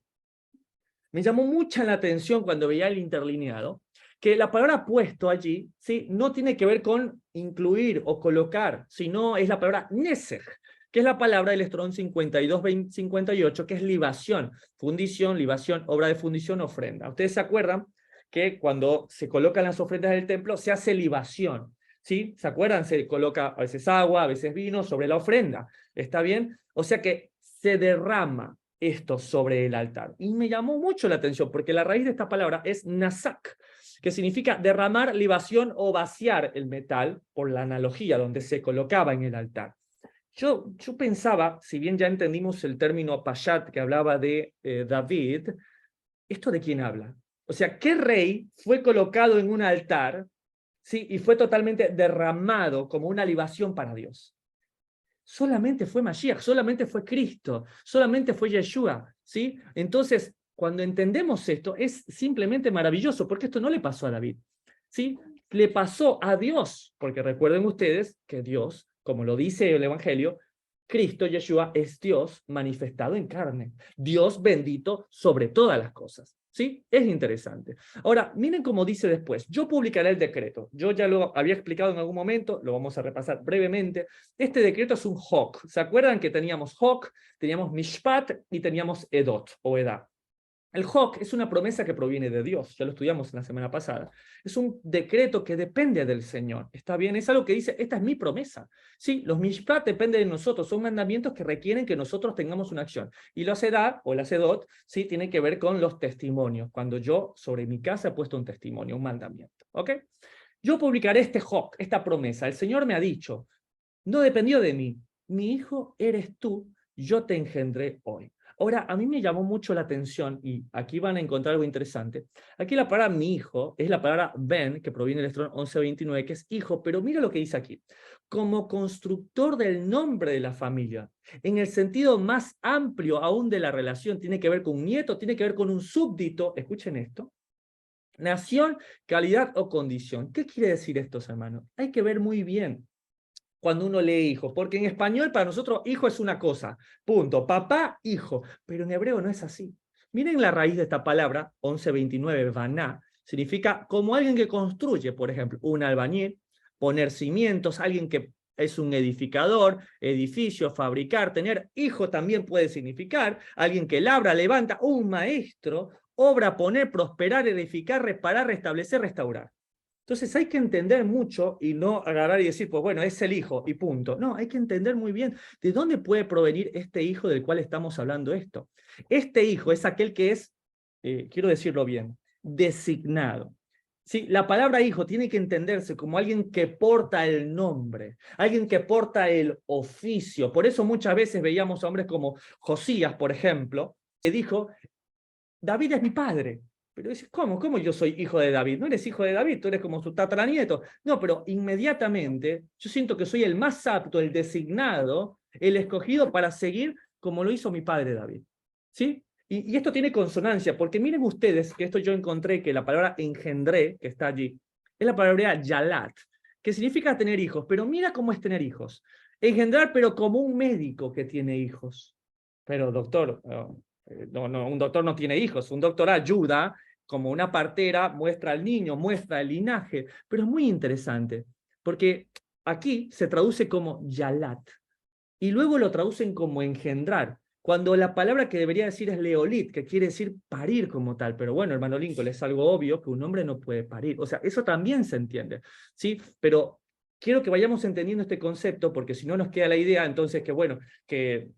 [SPEAKER 1] Me llamó mucha la atención cuando veía el interlineado, que la palabra puesto allí, ¿sí?, no tiene que ver con incluir o colocar, sino es la palabra nesej, que es la palabra del Estrón 52-58, que es libación, fundición, libación, obra de fundición, ofrenda. Ustedes se acuerdan que cuando se colocan las ofrendas del templo se hace libación, ¿sí? ¿Se acuerdan? Se coloca a veces agua, a veces vino sobre la ofrenda. ¿Está bien? O sea que se derrama esto sobre el altar. Y me llamó mucho la atención, porque la raíz de esta palabra es nasak, que significa derramar libación o vaciar el metal, por la analogía, donde se colocaba en el altar. Yo pensaba, si bien ya entendimos el término Pashat que hablaba de David, ¿esto de quién habla? O sea, ¿qué rey fue colocado en un altar, ¿sí?, y fue totalmente derramado como una libación para Dios? Solamente fue Mashiach, solamente fue Cristo, solamente fue Yeshua, ¿sí? Entonces, cuando entendemos esto, es simplemente maravilloso, porque esto no le pasó a David, ¿sí? Le pasó a Dios, porque recuerden ustedes que Dios, como lo dice el Evangelio, Cristo, Yeshua, es Dios manifestado en carne, Dios bendito sobre todas las cosas. ¿Sí? Es interesante. Ahora, miren cómo dice después, yo publicaré el decreto. Yo ya lo había explicado en algún momento, lo vamos a repasar brevemente. Este decreto es un hok. ¿Se acuerdan que teníamos hok, teníamos mishpat y teníamos edot o edad? El hok es una promesa que proviene de Dios, ya lo estudiamos en la semana pasada. Es un decreto que depende del Señor, ¿está bien? Es algo que dice, esta es mi promesa. Sí, los mishpat dependen de nosotros, son mandamientos que requieren que nosotros tengamos una acción. Y los edad, o las edot, sí, tienen que ver con los testimonios, cuando yo sobre mi casa he puesto un testimonio, un mandamiento, ¿ok? Yo publicaré este hok, esta promesa. El Señor me ha dicho, no dependió de mí, mi hijo eres tú, yo te engendré hoy. Ahora, a mí me llamó mucho la atención, y aquí van a encontrar algo interesante. Aquí la palabra mi hijo es la palabra ben, que proviene del Estrón 11:29, que es hijo, pero mira lo que dice aquí. Como constructor del nombre de la familia, en el sentido más amplio aún de la relación, tiene que ver con un nieto, tiene que ver con un súbdito, escuchen esto. Nación, calidad o condición. ¿Qué quiere decir esto, hermanos? Hay que ver muy bien cuando uno lee hijo, porque en español para nosotros hijo es una cosa, punto, papá, hijo, pero en hebreo no es así. Miren la raíz de esta palabra, 11:29, baná, significa como alguien que construye, por ejemplo, un albañil, poner cimientos, alguien que es un edificador, edificio, fabricar, tener hijo también puede significar, alguien que labra, levanta, un maestro, obra, poner, prosperar, edificar, reparar, restablecer, restaurar. Entonces hay que entender mucho y no agarrar y decir, pues bueno, es el hijo y punto. No, hay que entender muy bien de dónde puede provenir este hijo del cual estamos hablando esto. Este hijo es aquel que es, quiero decirlo bien, designado. ¿Sí? La palabra hijo tiene que entenderse como alguien que porta el nombre, alguien que porta el oficio. Por eso muchas veces veíamos a hombres como Josías, por ejemplo, que dijo, David es mi padre. Pero dices, ¿cómo? ¿Cómo yo soy hijo de David? No eres hijo de David, tú eres como su tataranieto. No, pero inmediatamente yo siento que soy el más apto, el designado, el escogido para seguir como lo hizo mi padre David. ¿Sí? Y esto tiene consonancia, porque miren ustedes que esto yo encontré que la palabra engendré, que está allí, es la palabra yalat, que significa tener hijos, pero mira cómo es tener hijos. Engendrar, pero como un médico que tiene hijos. Pero doctor, no, un doctor no tiene hijos, un doctor ayuda, como una partera, muestra al niño, muestra el linaje, pero es muy interesante, porque aquí se traduce como yalat, y luego lo traducen como engendrar, cuando la palabra que debería decir es leolit, que quiere decir parir como tal, pero bueno, hermano Lincoln, es algo obvio que un hombre no puede parir, o sea, eso también se entiende, ¿sí? Pero quiero que vayamos entendiendo este concepto, porque si no nos queda la idea, entonces, que bueno, que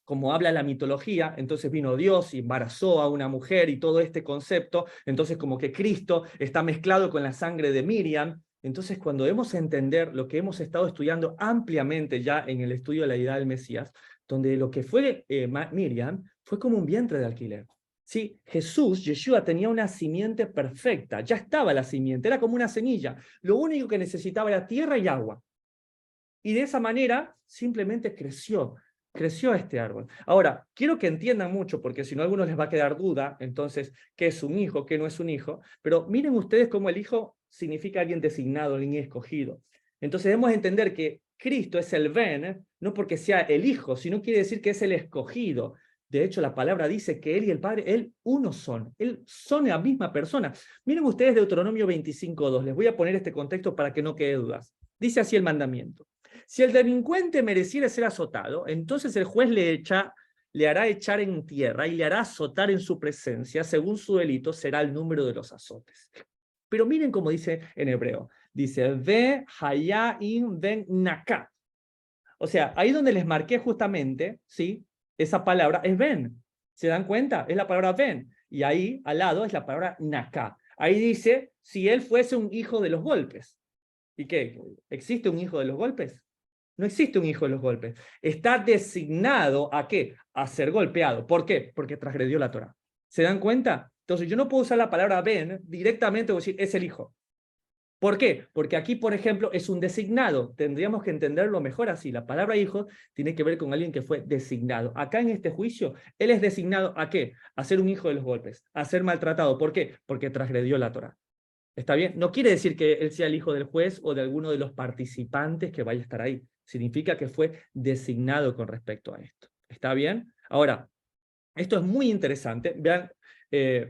[SPEAKER 1] como habla la mitología, entonces vino Dios y embarazó a una mujer y todo este concepto, entonces como que Cristo está mezclado con la sangre de Miriam. Entonces cuando debemos entender lo que hemos estado estudiando ampliamente ya en el estudio de la deidad del Mesías, donde lo que fue Miriam fue como un vientre de alquiler. Sí, Jesús, Yeshua, tenía una simiente perfecta, ya estaba la simiente, era como una semilla, lo único que necesitaba era tierra y agua. Y de esa manera simplemente creció este árbol. Ahora, quiero que entiendan mucho, porque si no a algunos les va a quedar duda, entonces, ¿qué es un hijo, qué no es un hijo? Pero miren ustedes cómo el hijo significa alguien designado, alguien escogido. Entonces debemos entender que Cristo es el Ben, no porque sea el hijo, sino quiere decir que es el escogido. De hecho, la palabra dice que él y el Padre, él uno son, él son la misma persona. Miren ustedes Deuteronomio 25:2, les voy a poner este contexto para que no quede dudas. Dice así el mandamiento. Si el delincuente mereciera ser azotado, entonces el juez le hará echar en tierra y le hará azotar en su presencia, según su delito será el número de los azotes. Pero miren cómo dice en hebreo, dice, ve hayaim ben naka. O sea, ahí donde les marqué justamente, ¿sí? Esa palabra es ben. ¿Se dan cuenta? Es la palabra ben. Y ahí, al lado, es la palabra naka. Ahí dice, si él fuese un hijo de los golpes. ¿Y qué? ¿Existe un hijo de los golpes? No existe un hijo de los golpes. Está designado ¿a qué? A ser golpeado. ¿Por qué? Porque transgredió la Torah. ¿Se dan cuenta? Entonces yo no puedo usar la palabra ben directamente, o decir, es el hijo. ¿Por qué? Porque aquí, por ejemplo, es un designado. Tendríamos que entenderlo mejor así. La palabra hijo tiene que ver con alguien que fue designado. Acá en este juicio, él es designado ¿a qué? A ser un hijo de los golpes, a ser maltratado. ¿Por qué? Porque transgredió la Torah. ¿Está bien? No quiere decir que él sea el hijo del juez o de alguno de los participantes que vaya a estar ahí. Significa que fue designado con respecto a esto. ¿Está bien? Ahora, esto es muy interesante. Vean,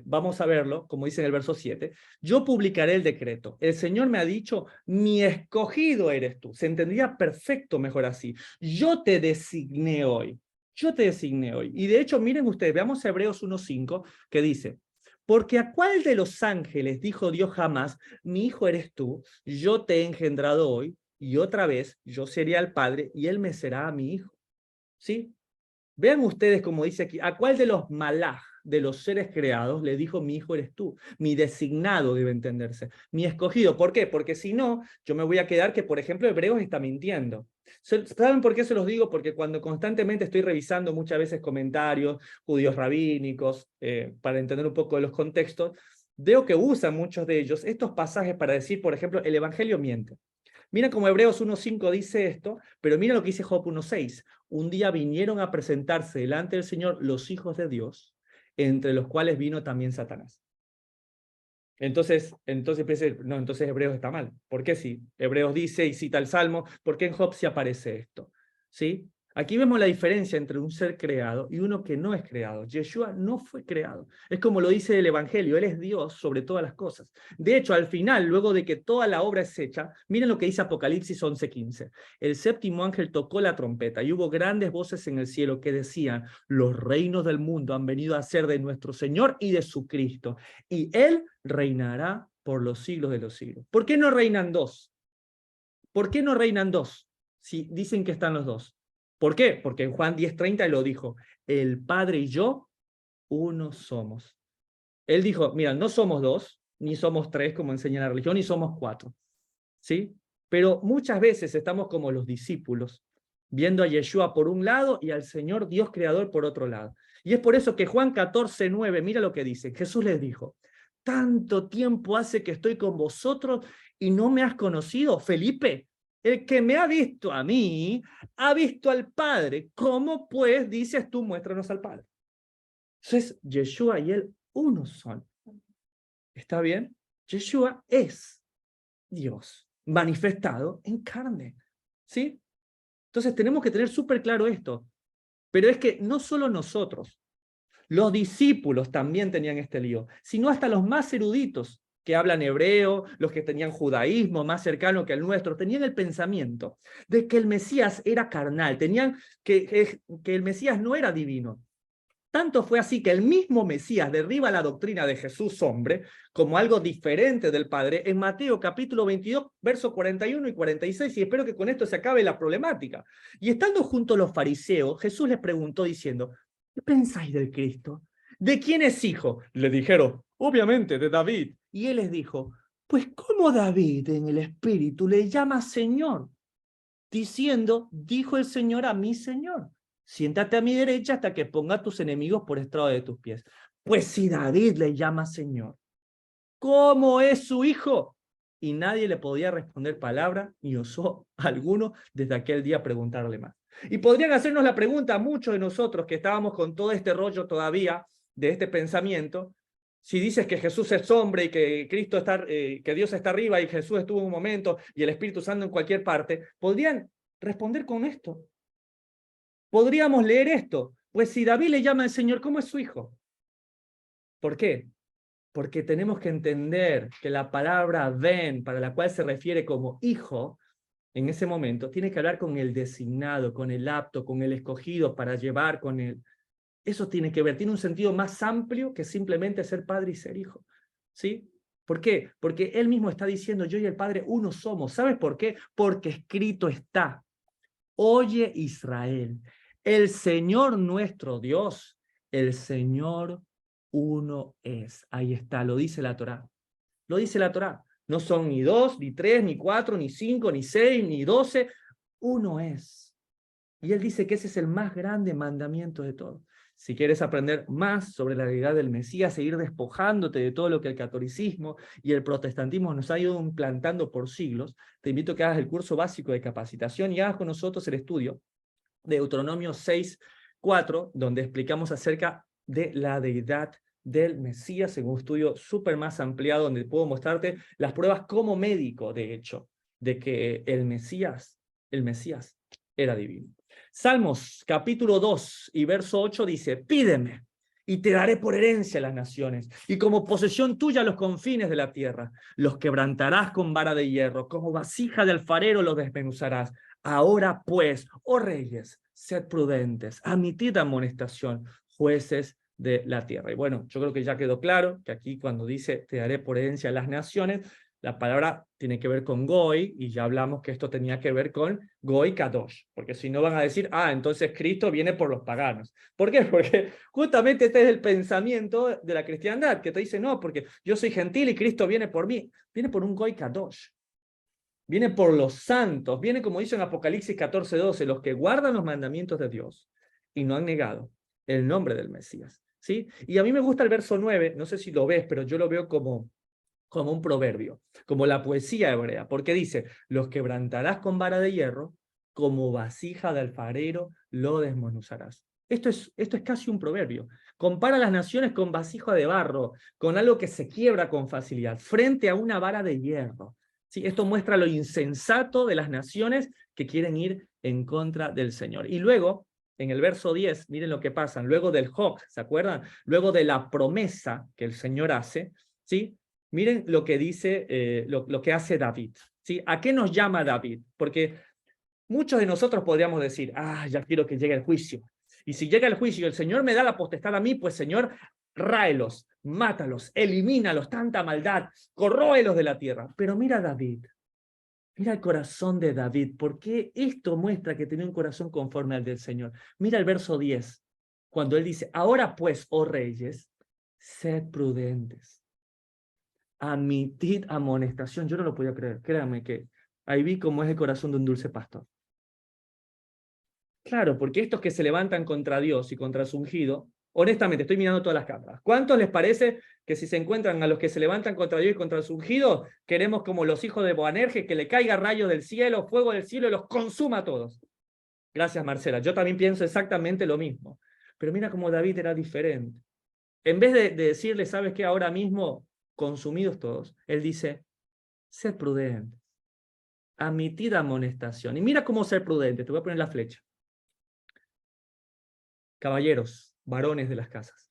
[SPEAKER 1] vamos a verlo, como dice en el verso 7. Yo publicaré el decreto. El Señor me ha dicho, mi escogido eres tú. Se entendería perfecto mejor así. Yo te designé hoy. Yo te designé hoy. Y de hecho, miren ustedes, veamos Hebreos 1:5, que dice, porque a cuál de los ángeles dijo Dios jamás, mi hijo eres tú, yo te he engendrado hoy, y otra vez yo seré al Padre, y él me será a mi hijo. ¿Sí? Vean ustedes como dice aquí, ¿a cuál de los malaj, de los seres creados, le dijo mi hijo eres tú? Mi designado debe entenderse, mi escogido. ¿Por qué? Porque si no, yo me voy a quedar que, por ejemplo, Hebreos está mintiendo. ¿Saben por qué se los digo? Porque cuando constantemente estoy revisando muchas veces comentarios, judíos rabínicos, para entender un poco de los contextos, veo que usan muchos de ellos estos pasajes para decir, por ejemplo, el Evangelio miente. Mira cómo Hebreos 1:5 dice esto, pero mira lo que dice Job 1:6. Un día vinieron a presentarse delante del Señor los hijos de Dios, entre los cuales vino también Satanás. Entonces no, entonces Hebreos está mal. ¿Por qué sí? Hebreos dice y cita el Salmo, ¿por qué en Job sí aparece esto? ¿Sí? Aquí vemos la diferencia entre un ser creado y uno que no es creado. Yeshua no fue creado. Es como lo dice el Evangelio, Él es Dios sobre todas las cosas. De hecho, al final, luego de que toda la obra es hecha, miren lo que dice Apocalipsis 11:15. El séptimo ángel tocó la trompeta y hubo grandes voces en el cielo que decían, los reinos del mundo han venido a ser de nuestro Señor y de su Cristo, y Él reinará por los siglos de los siglos. ¿Por qué no reinan dos? ¿Por qué no reinan dos? Si dicen que están los dos. ¿Por qué? Porque en Juan 10:30 lo dijo, el Padre y yo, uno somos. Él dijo, mira, no somos dos, ni somos tres, como enseña la religión, ni somos cuatro. ¿Sí? Pero muchas veces estamos como los discípulos, viendo a Yeshua por un lado y al Señor Dios Creador por otro lado. Y es por eso que Juan 14:9, mira lo que dice, Jesús les dijo, tanto tiempo hace que estoy con vosotros y no me has conocido, Felipe. El que me ha visto a mí, ha visto al Padre. ¿Cómo pues dices tú, muéstranos al Padre? Entonces, Yeshua y él uno son. ¿Está bien? Yeshua es Dios manifestado en carne. ¿Sí? Entonces tenemos que tener súper claro esto. Pero es que no solo nosotros, los discípulos también tenían este lío, sino hasta los más eruditos que hablan hebreo, los que tenían judaísmo más cercano que el nuestro, tenían el pensamiento de que el Mesías era carnal, tenían que el Mesías no era divino. Tanto fue así que el mismo Mesías derriba la doctrina de Jesús hombre como algo diferente del Padre en Mateo capítulo 22, versos 41 y 46, y espero que con esto se acabe la problemática. Y estando junto a los fariseos, Jesús les preguntó diciendo, ¿qué pensáis del Cristo? ¿De quién es hijo? Le dijeron, obviamente, de David. Y él les dijo, pues ¿cómo David en el Espíritu le llama Señor? Diciendo, dijo el Señor a mi Señor, siéntate a mi derecha hasta que ponga a tus enemigos por estrado de tus pies. Pues si David le llama Señor, ¿cómo es su hijo? Y nadie le podía responder palabra, ni osó alguno desde aquel día preguntarle más. Y podrían hacernos la pregunta a muchos de nosotros que estábamos con todo este rollo todavía de este pensamiento, si dices que Jesús es hombre y que Cristo está, que Dios está arriba y Jesús estuvo en un momento y el Espíritu Santo en cualquier parte, podrían responder con esto. Podríamos leer esto. Pues si David le llama al Señor, ¿cómo es su hijo? ¿Por qué? Porque tenemos que entender que la palabra ben, para la cual se refiere como hijo, en ese momento, tiene que hablar con el designado, con el apto, con el escogido para llevar con él. Eso tiene que ver, tiene un sentido más amplio que simplemente ser padre y ser hijo. ¿Sí? ¿Por qué? Porque él mismo está diciendo, yo y el Padre uno somos. ¿Sabes por qué? Porque escrito está, oye Israel, el Señor nuestro Dios, el Señor uno es. Ahí está, lo dice la Torá. Lo dice la Torá. No son ni dos, ni tres, ni cuatro, ni cinco, ni seis, ni 12. Uno es. Y él dice que ese es el más grande mandamiento de todos. Si quieres aprender más sobre la deidad del Mesías, seguir despojándote de todo lo que el catolicismo y el protestantismo nos ha ido implantando por siglos, te invito a que hagas el curso básico de capacitación y hagas con nosotros el estudio de Deuteronomio 6:4, donde explicamos acerca de la deidad del Mesías, en un estudio súper más ampliado, donde puedo mostrarte las pruebas como médico, de hecho, de que el Mesías era divino. Salmos capítulo 2 y verso 8 dice, pídeme y te daré por herencia las naciones, y como posesión tuya los confines de la tierra. Los quebrantarás con vara de hierro, como vasija de alfarero los desmenuzarás. Ahora pues, oh reyes, sed prudentes, admitid amonestación, jueces de la tierra. Y bueno, yo creo que ya quedó claro que aquí cuando dice te daré por herencia las naciones, la palabra tiene que ver con Goy, y ya hablamos que esto tenía que ver con Goy Kadosh, porque si no van a decir, entonces Cristo viene por los paganos. ¿Por qué? Porque justamente este es el pensamiento de la cristiandad, que te dice, no, porque yo soy gentil y Cristo viene por mí. Viene por un Goy Kadosh. Viene por los santos, viene como dice en Apocalipsis 14:12, los que guardan los mandamientos de Dios y no han negado el nombre del Mesías. ¿Sí? Y a mí me gusta el verso 9, no sé si lo ves, pero yo lo veo como un proverbio, como la poesía hebrea, porque dice, los quebrantarás con vara de hierro, como vasija de alfarero lo desmenuzarás. Esto es casi un proverbio. Compara las naciones con vasija de barro, con algo que se quiebra con facilidad, frente a una vara de hierro. ¿Sí? Esto muestra lo insensato de las naciones que quieren ir en contra del Señor. Y luego, en el verso 10, miren lo que pasa, luego del Hok, ¿se acuerdan? Luego de la promesa que el Señor hace, ¿sí? Miren lo que dice, lo que hace David. ¿Sí? ¿A qué nos llama David? Porque muchos de nosotros podríamos decir, ya quiero que llegue el juicio. Y si llega el juicio y el Señor me da la potestad a mí, pues Señor, ráelos, mátalos, elimínalos, tanta maldad, corróelos de la tierra. Pero mira a David, mira el corazón de David, porque esto muestra que tenía un corazón conforme al del Señor. Mira el verso 10, cuando él dice, ahora pues, oh reyes, sed prudentes, admitid amonestación. Yo no lo podía creer, créanme que ahí vi cómo es el corazón de un dulce pastor. Claro, porque estos que se levantan contra Dios y contra su ungido, honestamente, estoy mirando todas las cámaras. ¿Cuántos les parece que si se encuentran a los que se levantan contra Dios y contra su ungido, queremos como los hijos de Boanerges, que le caiga rayos del cielo, fuego del cielo y los consuma a todos? Gracias, Marcela. Yo también pienso exactamente lo mismo. Pero mira cómo David era diferente. En vez de decirle, ¿sabes qué? Ahora mismo, consumidos todos, él dice, sed prudente, admitid amonestación. Y mira cómo ser prudente. Te voy a poner la flecha. Caballeros, varones de las casas,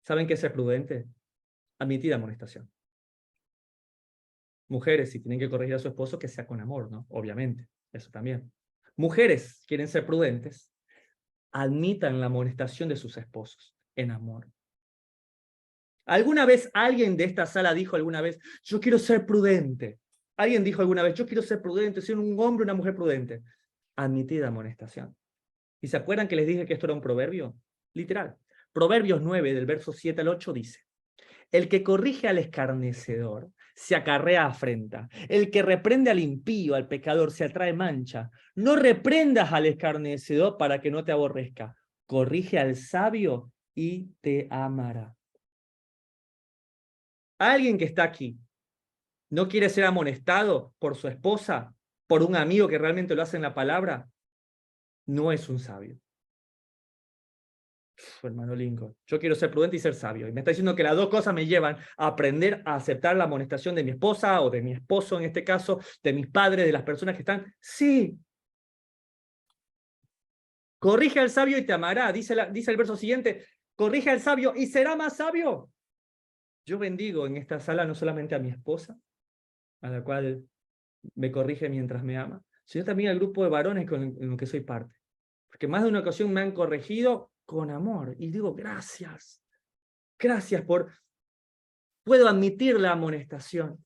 [SPEAKER 1] ¿saben qué es ser prudente? Admitid amonestación. Mujeres, si tienen que corregir a su esposo, que sea con amor, ¿no? Obviamente, eso también. Mujeres, quieren ser prudentes, admitan la amonestación de sus esposos en amor. ¿Alguna vez alguien de esta sala dijo alguna vez, yo quiero ser prudente? ¿Alguien dijo alguna vez, yo quiero ser prudente, ser un hombre o una mujer prudente? Admitid amonestación. ¿Y se acuerdan que les dije que esto era un proverbio? Literal. Proverbios 9, del verso 7 al 8 dice, el que corrige al escarnecedor se acarrea afrenta. El que reprende al impío, al pecador, se atrae mancha. No reprendas al escarnecedor para que no te aborrezca. Corrige al sabio y te amará. Alguien que está aquí no quiere ser amonestado por su esposa, por un amigo que realmente lo hace en la palabra, no es un sabio. Hermano Lincoln, yo quiero ser prudente y ser sabio. Y me está diciendo que las dos cosas me llevan a aprender a aceptar la amonestación de mi esposa o de mi esposo, en este caso, de mis padres, de las personas que están. Sí. Corrige al sabio y te amará. Dice el verso siguiente, corrige al sabio y será más sabio. Yo bendigo en esta sala no solamente a mi esposa, a la cual me corrige mientras me ama, sino también al grupo de varones con los que soy parte. Porque más de una ocasión me han corregido con amor. Y digo, gracias. Gracias por... Puedo admitir la amonestación.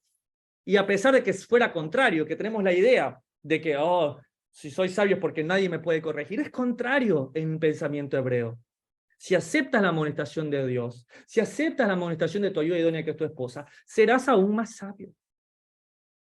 [SPEAKER 1] Y a pesar de que fuera contrario, que tenemos la idea de que, oh, si soy sabio es porque nadie me puede corregir, es contrario en un pensamiento hebreo. Si aceptas la amonestación de Dios, si aceptas la amonestación de tu ayuda idónea que es tu esposa, serás aún más sabio.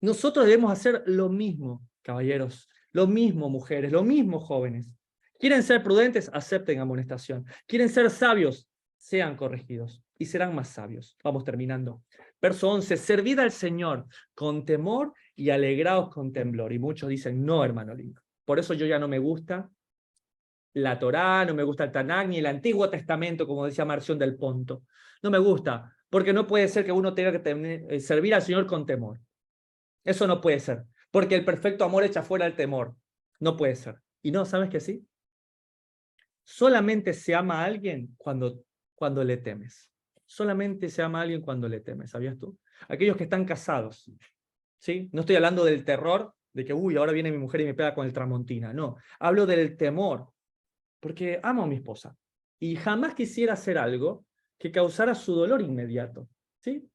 [SPEAKER 1] Nosotros debemos hacer lo mismo, caballeros, lo mismo, mujeres, lo mismo, jóvenes. ¿Quieren ser prudentes? Acepten amonestación. ¿Quieren ser sabios? Sean corregidos y serán más sabios. Vamos terminando. Verso 11, servid al Señor con temor y alegraos con temblor. Y muchos dicen, no, hermano Lincoln. Por eso yo ya no me gusta la Torá, no me gusta el Tanakh, ni el Antiguo Testamento, como decía Marción del Ponto. No me gusta, porque no puede ser que uno tenga que servir al Señor con temor. Eso no puede ser, porque el perfecto amor echa fuera el temor. No puede ser. Y no, ¿sabes que sí? Solamente se ama a alguien cuando le temes. Solamente se ama a alguien cuando le temes, ¿sabías tú? Aquellos que están casados, ¿sí? No estoy hablando del terror, de que, uy, ahora viene mi mujer y me pega con el Tramontina. No, hablo del temor, porque amo a mi esposa. Y jamás quisiera hacer algo que causara su dolor inmediato, ¿sí?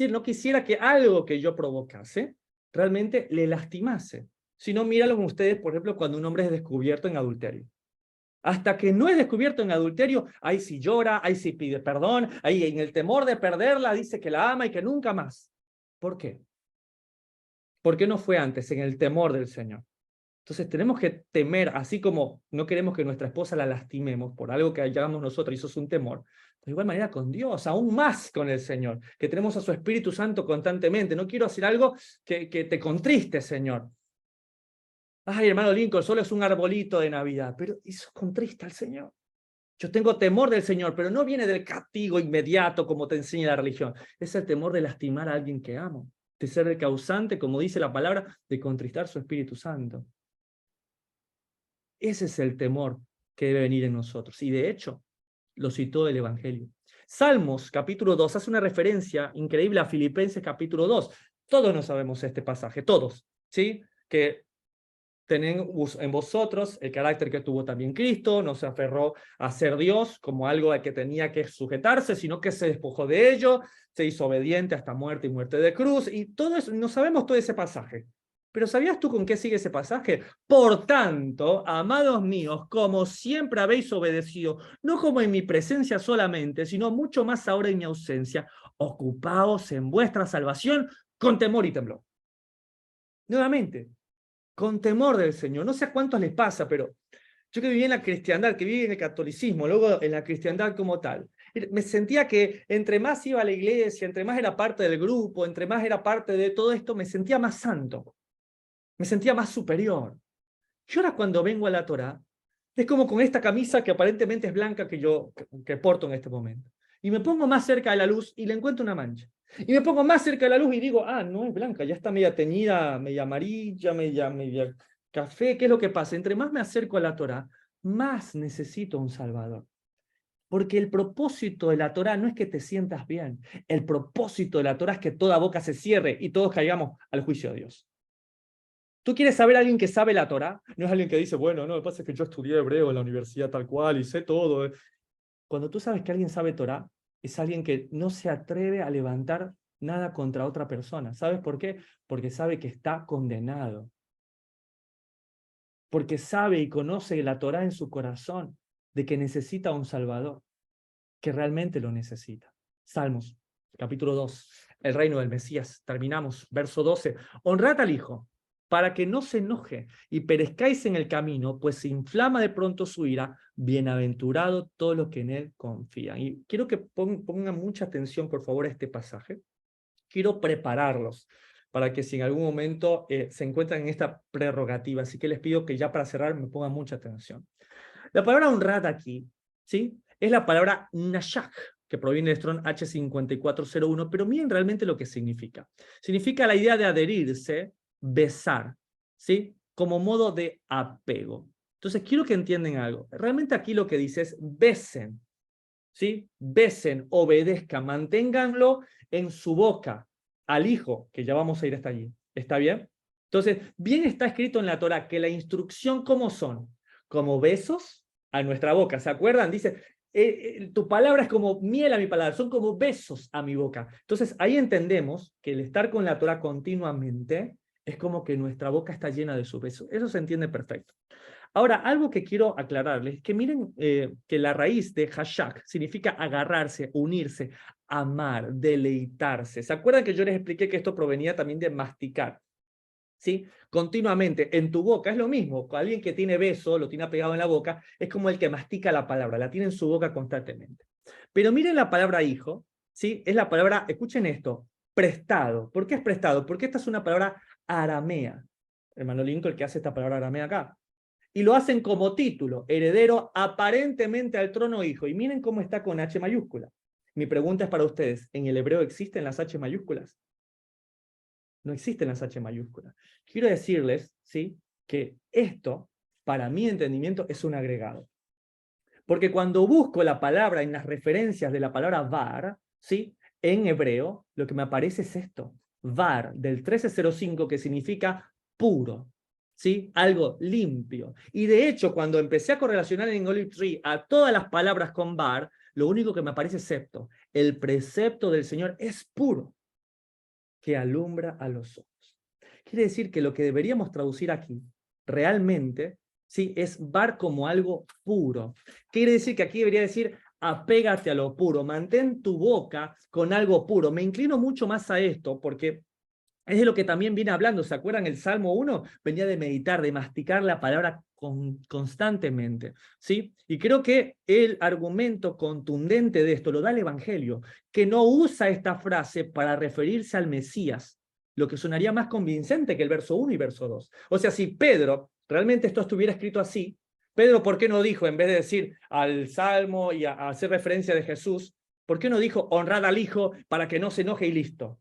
[SPEAKER 1] No quisiera que algo que yo provocase realmente le lastimase. Si no, míralo con ustedes, por ejemplo, cuando un hombre es descubierto en adulterio. Hasta que no es descubierto en adulterio, ahí sí llora, ahí sí pide perdón, ahí en el temor de perderla dice que la ama y que nunca más. ¿Por qué? ¿Por qué no fue antes, en el temor del Señor? Entonces tenemos que temer, así como no queremos que nuestra esposa la lastimemos por algo que hagamos nosotros y eso es un temor, de igual manera con Dios, aún más con el Señor, que tenemos a su Espíritu Santo constantemente. No quiero hacer algo que te contriste, Señor. Ay, hermano Lincoln, solo es un arbolito de Navidad, pero eso contrista al Señor. Yo tengo temor del Señor, pero no viene del castigo inmediato como te enseña la religión. Es el temor de lastimar a alguien que amo, de ser el causante, como dice la palabra, de contristar su Espíritu Santo. Ese es el temor que debe venir en nosotros. Y de hecho, lo citó el Evangelio. Salmos, capítulo 2, hace una referencia increíble a Filipenses, capítulo 2. Todos no sabemos este pasaje, todos, ¿sí? Que Tened en vosotros el carácter que tuvo también Cristo, no se aferró a ser Dios como algo al que tenía que sujetarse, sino que se despojó de ello, se hizo obediente hasta muerte y muerte de cruz, y todo eso, no sabemos todo ese pasaje. Pero ¿sabías tú con qué sigue ese pasaje? Por tanto, amados míos, como siempre habéis obedecido, no como en mi presencia solamente, sino mucho más ahora en mi ausencia, ocupaos en vuestra salvación con temor y temblor. Nuevamente, con temor del Señor. No sé a cuántos les pasa, pero yo que viví en la cristiandad, que viví en el catolicismo, luego en la cristiandad como tal, me sentía que entre más iba a la iglesia, entre más era parte del grupo, entre más era parte de todo esto, me sentía más santo, me sentía más superior. Y ahora cuando vengo a la Torá, es como con esta camisa que aparentemente es blanca que porto en este momento. Y me pongo más cerca de la luz y le encuentro una mancha. Y me pongo más cerca de la luz y digo, ah, no es blanca, ya está media teñida, media amarilla, media café. ¿Qué es lo que pasa? Entre más me acerco a la Torá, más necesito un Salvador. Porque el propósito de la Torá no es que te sientas bien. El propósito de la Torá es que toda boca se cierre y todos caigamos al juicio de Dios. ¿Tú quieres saber a alguien que sabe la Torá? No es alguien que dice, bueno, no, lo que pasa es que yo estudié hebreo en la universidad tal cual y sé todo. Cuando tú sabes que alguien sabe Torá, es alguien que no se atreve a levantar nada contra otra persona. ¿Sabes por qué? Porque sabe que está condenado. Porque sabe y conoce la Torá en su corazón de que necesita un Salvador, que realmente lo necesita. Salmos, capítulo 2, el reino del Mesías. Terminamos, verso 12. Honrad al Hijo, para que no se enoje y perezcáis en el camino, pues se inflama de pronto su ira. Bienaventurado todo lo que en él confían. Y quiero que pongan mucha atención, por favor, a este pasaje. Quiero prepararlos para que si en algún momento se encuentran en esta prerrogativa. Así que les pido que ya para cerrar me pongan mucha atención. La palabra honrad aquí, ¿sí?, es la palabra nashak, que proviene de Strong H5401, pero miren realmente lo que significa. Significa la idea de adherirse, besar, ¿sí?, como modo de apego. Entonces quiero que entiendan algo. Realmente aquí lo que dice es besen, ¿sí? Besen, obedezcan, manténganlo en su boca al Hijo, que ya vamos a ir hasta allí. ¿Está bien? Entonces, bien está escrito en la Torá que la instrucción, ¿cómo son? Como besos a nuestra boca. ¿Se acuerdan? Dice, tu palabra es como miel a mi palabra, son como besos a mi boca. Entonces, ahí entendemos que el estar con la Torá continuamente es como que nuestra boca está llena de sus besos. Eso se entiende perfecto. Ahora, algo que quiero aclararles es que miren que la raíz de hashak significa agarrarse, unirse, amar, deleitarse. ¿Se acuerdan que yo les expliqué que esto provenía también de masticar? ¿Sí? Continuamente, en tu boca es lo mismo. Alguien que tiene beso, lo tiene pegado en la boca, es como el que mastica la palabra, la tiene en su boca constantemente. Pero miren la palabra hijo, ¿sí? Es la palabra, escuchen esto, prestado. ¿Por qué es prestado? Porque esta es una palabra aramea. Hermano Lincoln, el que hace esta palabra aramea acá. Y lo hacen como título, heredero aparentemente al trono hijo. Y miren cómo está con H mayúscula. Mi pregunta es para ustedes, ¿en el hebreo existen las H mayúsculas? No existen las H mayúsculas. Quiero decirles, ¿sí?, que esto, para mi entendimiento, es un agregado. Porque cuando busco la palabra en las referencias de la palabra var, ¿sí?, en hebreo, lo que me aparece es esto. Var, del 1305, que significa puro. ¿Sí? Algo limpio. Y de hecho, cuando empecé a correlacionar en Olive Tree a todas las palabras con var, lo único que me aparece es septo. El precepto del Señor es puro, que alumbra a los ojos. Quiere decir que lo que deberíamos traducir aquí, realmente, ¿sí?, es var como algo puro. Quiere decir que aquí debería decir, apégate a lo puro, mantén tu boca con algo puro. Me inclino mucho más a esto, porque es de lo que también viene hablando. ¿Se acuerdan? El Salmo 1 venía de meditar, de masticar la palabra constantemente, ¿sí? Y creo que el argumento contundente de esto lo da el Evangelio, que no usa esta frase para referirse al Mesías, lo que sonaría más convincente que el verso 1 y verso 2. O sea, si Pedro realmente esto estuviera escrito así, Pedro, ¿por qué no dijo, en vez de decir al Salmo y a hacer referencia de Jesús, ¿por qué no dijo honrad al Hijo para que no se enoje y listo?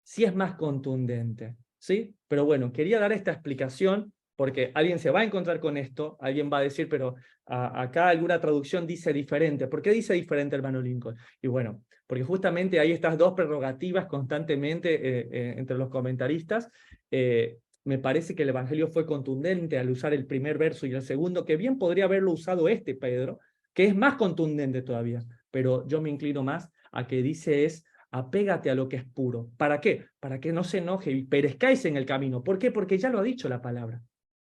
[SPEAKER 1] Sí es más contundente, ¿sí? Pero bueno, quería dar esta explicación porque alguien se va a encontrar con esto, alguien va a decir, pero acá alguna traducción dice diferente. ¿Por qué dice diferente, hermano Lincoln? Y bueno, porque justamente hay estas dos prerrogativas constantemente entre los comentaristas. me parece que el Evangelio fue contundente al usar el primer verso y el segundo, que bien podría haberlo usado Pedro, que es más contundente todavía, pero yo me inclino más a que dice es, apégate a lo que es puro. ¿Para qué? Para que no se enoje y perezcáis en el camino. ¿Por qué? Porque ya lo ha dicho la palabra.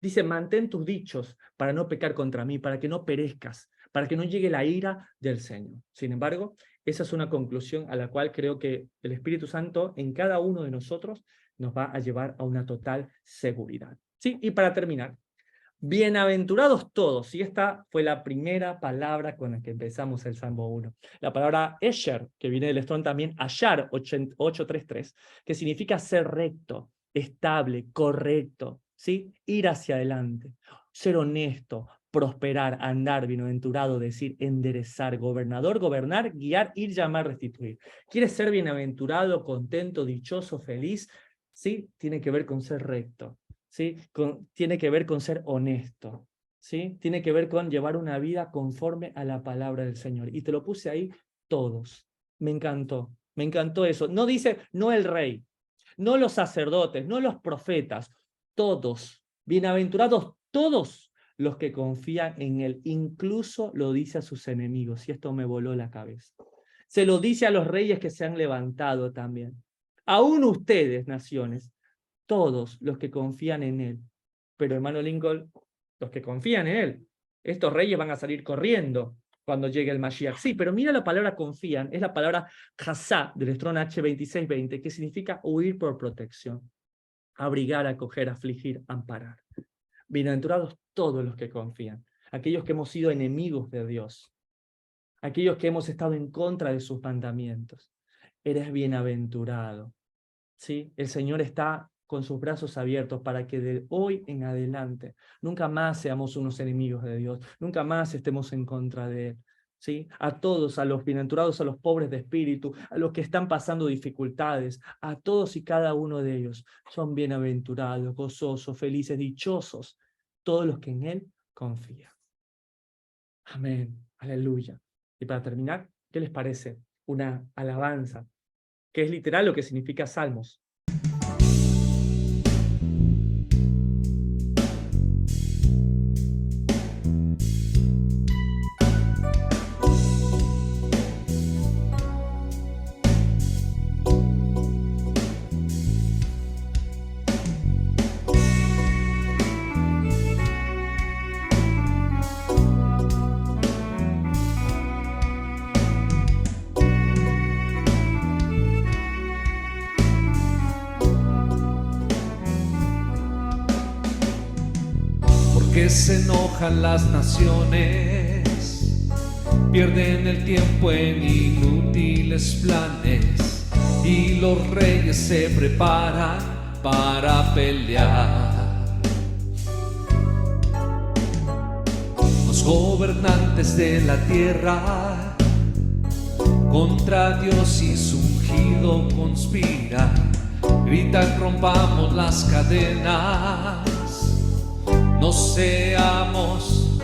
[SPEAKER 1] Dice, mantén tus dichos para no pecar contra mí, para que no perezcas, para que no llegue la ira del Señor. Sin embargo, esa es una conclusión a la cual creo que el Espíritu Santo en cada uno de nosotros nos va a llevar a una total seguridad. ¿Sí? Y para terminar, bienaventurados todos, y esta fue la primera palabra con la que empezamos el Salmo 1. La palabra Esher, que viene del Strong también, Ashar 833, que significa ser recto, estable, correcto, ¿sí? Ir hacia adelante, ser honesto, prosperar, andar, bienaventurado, decir, enderezar, gobernador, gobernar, guiar, ir, llamar, restituir. ¿Quieres ser bienaventurado, contento, dichoso, feliz? Sí, tiene que ver con ser recto, ¿sí? Tiene que ver con ser honesto, ¿sí? Tiene que ver con llevar una vida conforme a la palabra del Señor. Y te lo puse ahí todos. Me encantó eso. No dice, no el rey, no los sacerdotes, no los profetas, todos. Bienaventurados todos los que confían en él. Incluso lo dice a sus enemigos, y esto me voló la cabeza. Se lo dice a los reyes que se han levantado también. Aún ustedes, naciones, todos los que confían en él. Pero hermano Lincoln, los que confían en él, estos reyes van a salir corriendo cuando llegue el Mashiach. Sí, pero mira la palabra confían, es la palabra chazá del Strong H2620, que significa huir por protección, abrigar, acoger, afligir, amparar. Bienaventurados todos los que confían, aquellos que hemos sido enemigos de Dios, aquellos que hemos estado en contra de sus mandamientos. Eres bienaventurado, ¿sí? El Señor está con sus brazos abiertos para que de hoy en adelante nunca más seamos unos enemigos de Dios, nunca más estemos en contra de Él, ¿sí? A todos, a los bienaventurados, a los pobres de espíritu, a los que están pasando dificultades, a todos y cada uno de ellos son bienaventurados, gozosos, felices, dichosos, todos los que en Él confían. Amén, aleluya. Y para terminar, ¿qué les parece? Una alabanza, que es literal lo que significa salmos.
[SPEAKER 2] Que se enojan las naciones, pierden el tiempo en inútiles planes, y los reyes se preparan para pelear. Los gobernantes de la tierra contra Dios y su ungido conspiran, gritan, rompamos las cadenas, no seamos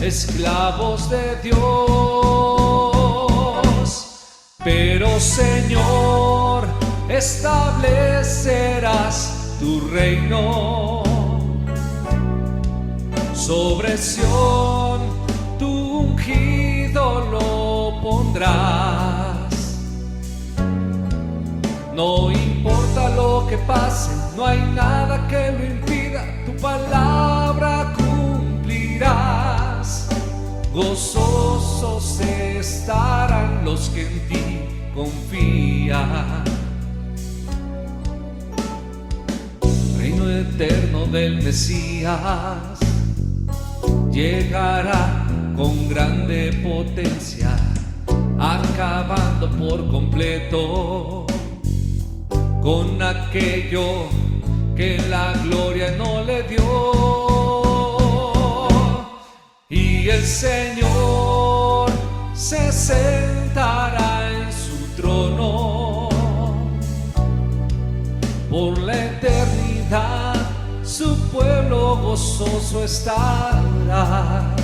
[SPEAKER 2] esclavos de Dios. Pero Señor, establecerás tu reino sobre Sión, tu ungido lo pondrás. No importa lo que pase, no hay nada que lo impida, tu palabra cumplirás. Gozosos estarán los que en ti confían. Reino eterno del Mesías llegará con grande potencia, acabando por completo con aquello que la gloria no le dio. Y el Señor se sentará en su trono por la eternidad, su pueblo gozoso estará.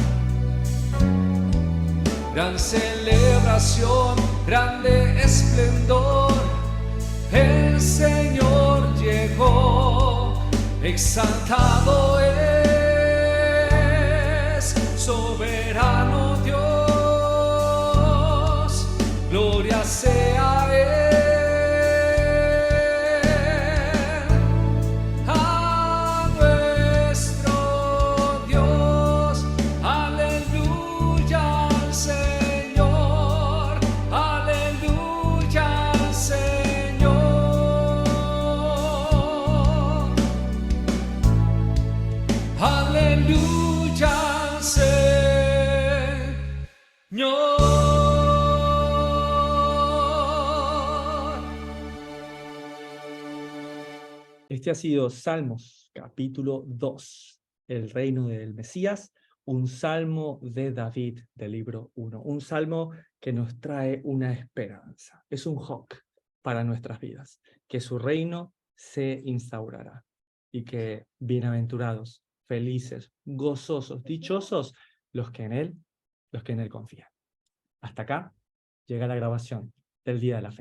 [SPEAKER 2] Gran celebración, grande esplendor, el Señor llegó exaltado es, soberano Dios, gloria sea a Él.
[SPEAKER 1] Este ha sido Salmos, capítulo 2, el reino del Mesías, un salmo de David del libro 1, un salmo que nos trae una esperanza, es un hoc para nuestras vidas, que su reino se instaurará y que bienaventurados, felices, gozosos, dichosos los que en él confían. Hasta acá llega la grabación del día de la fecha.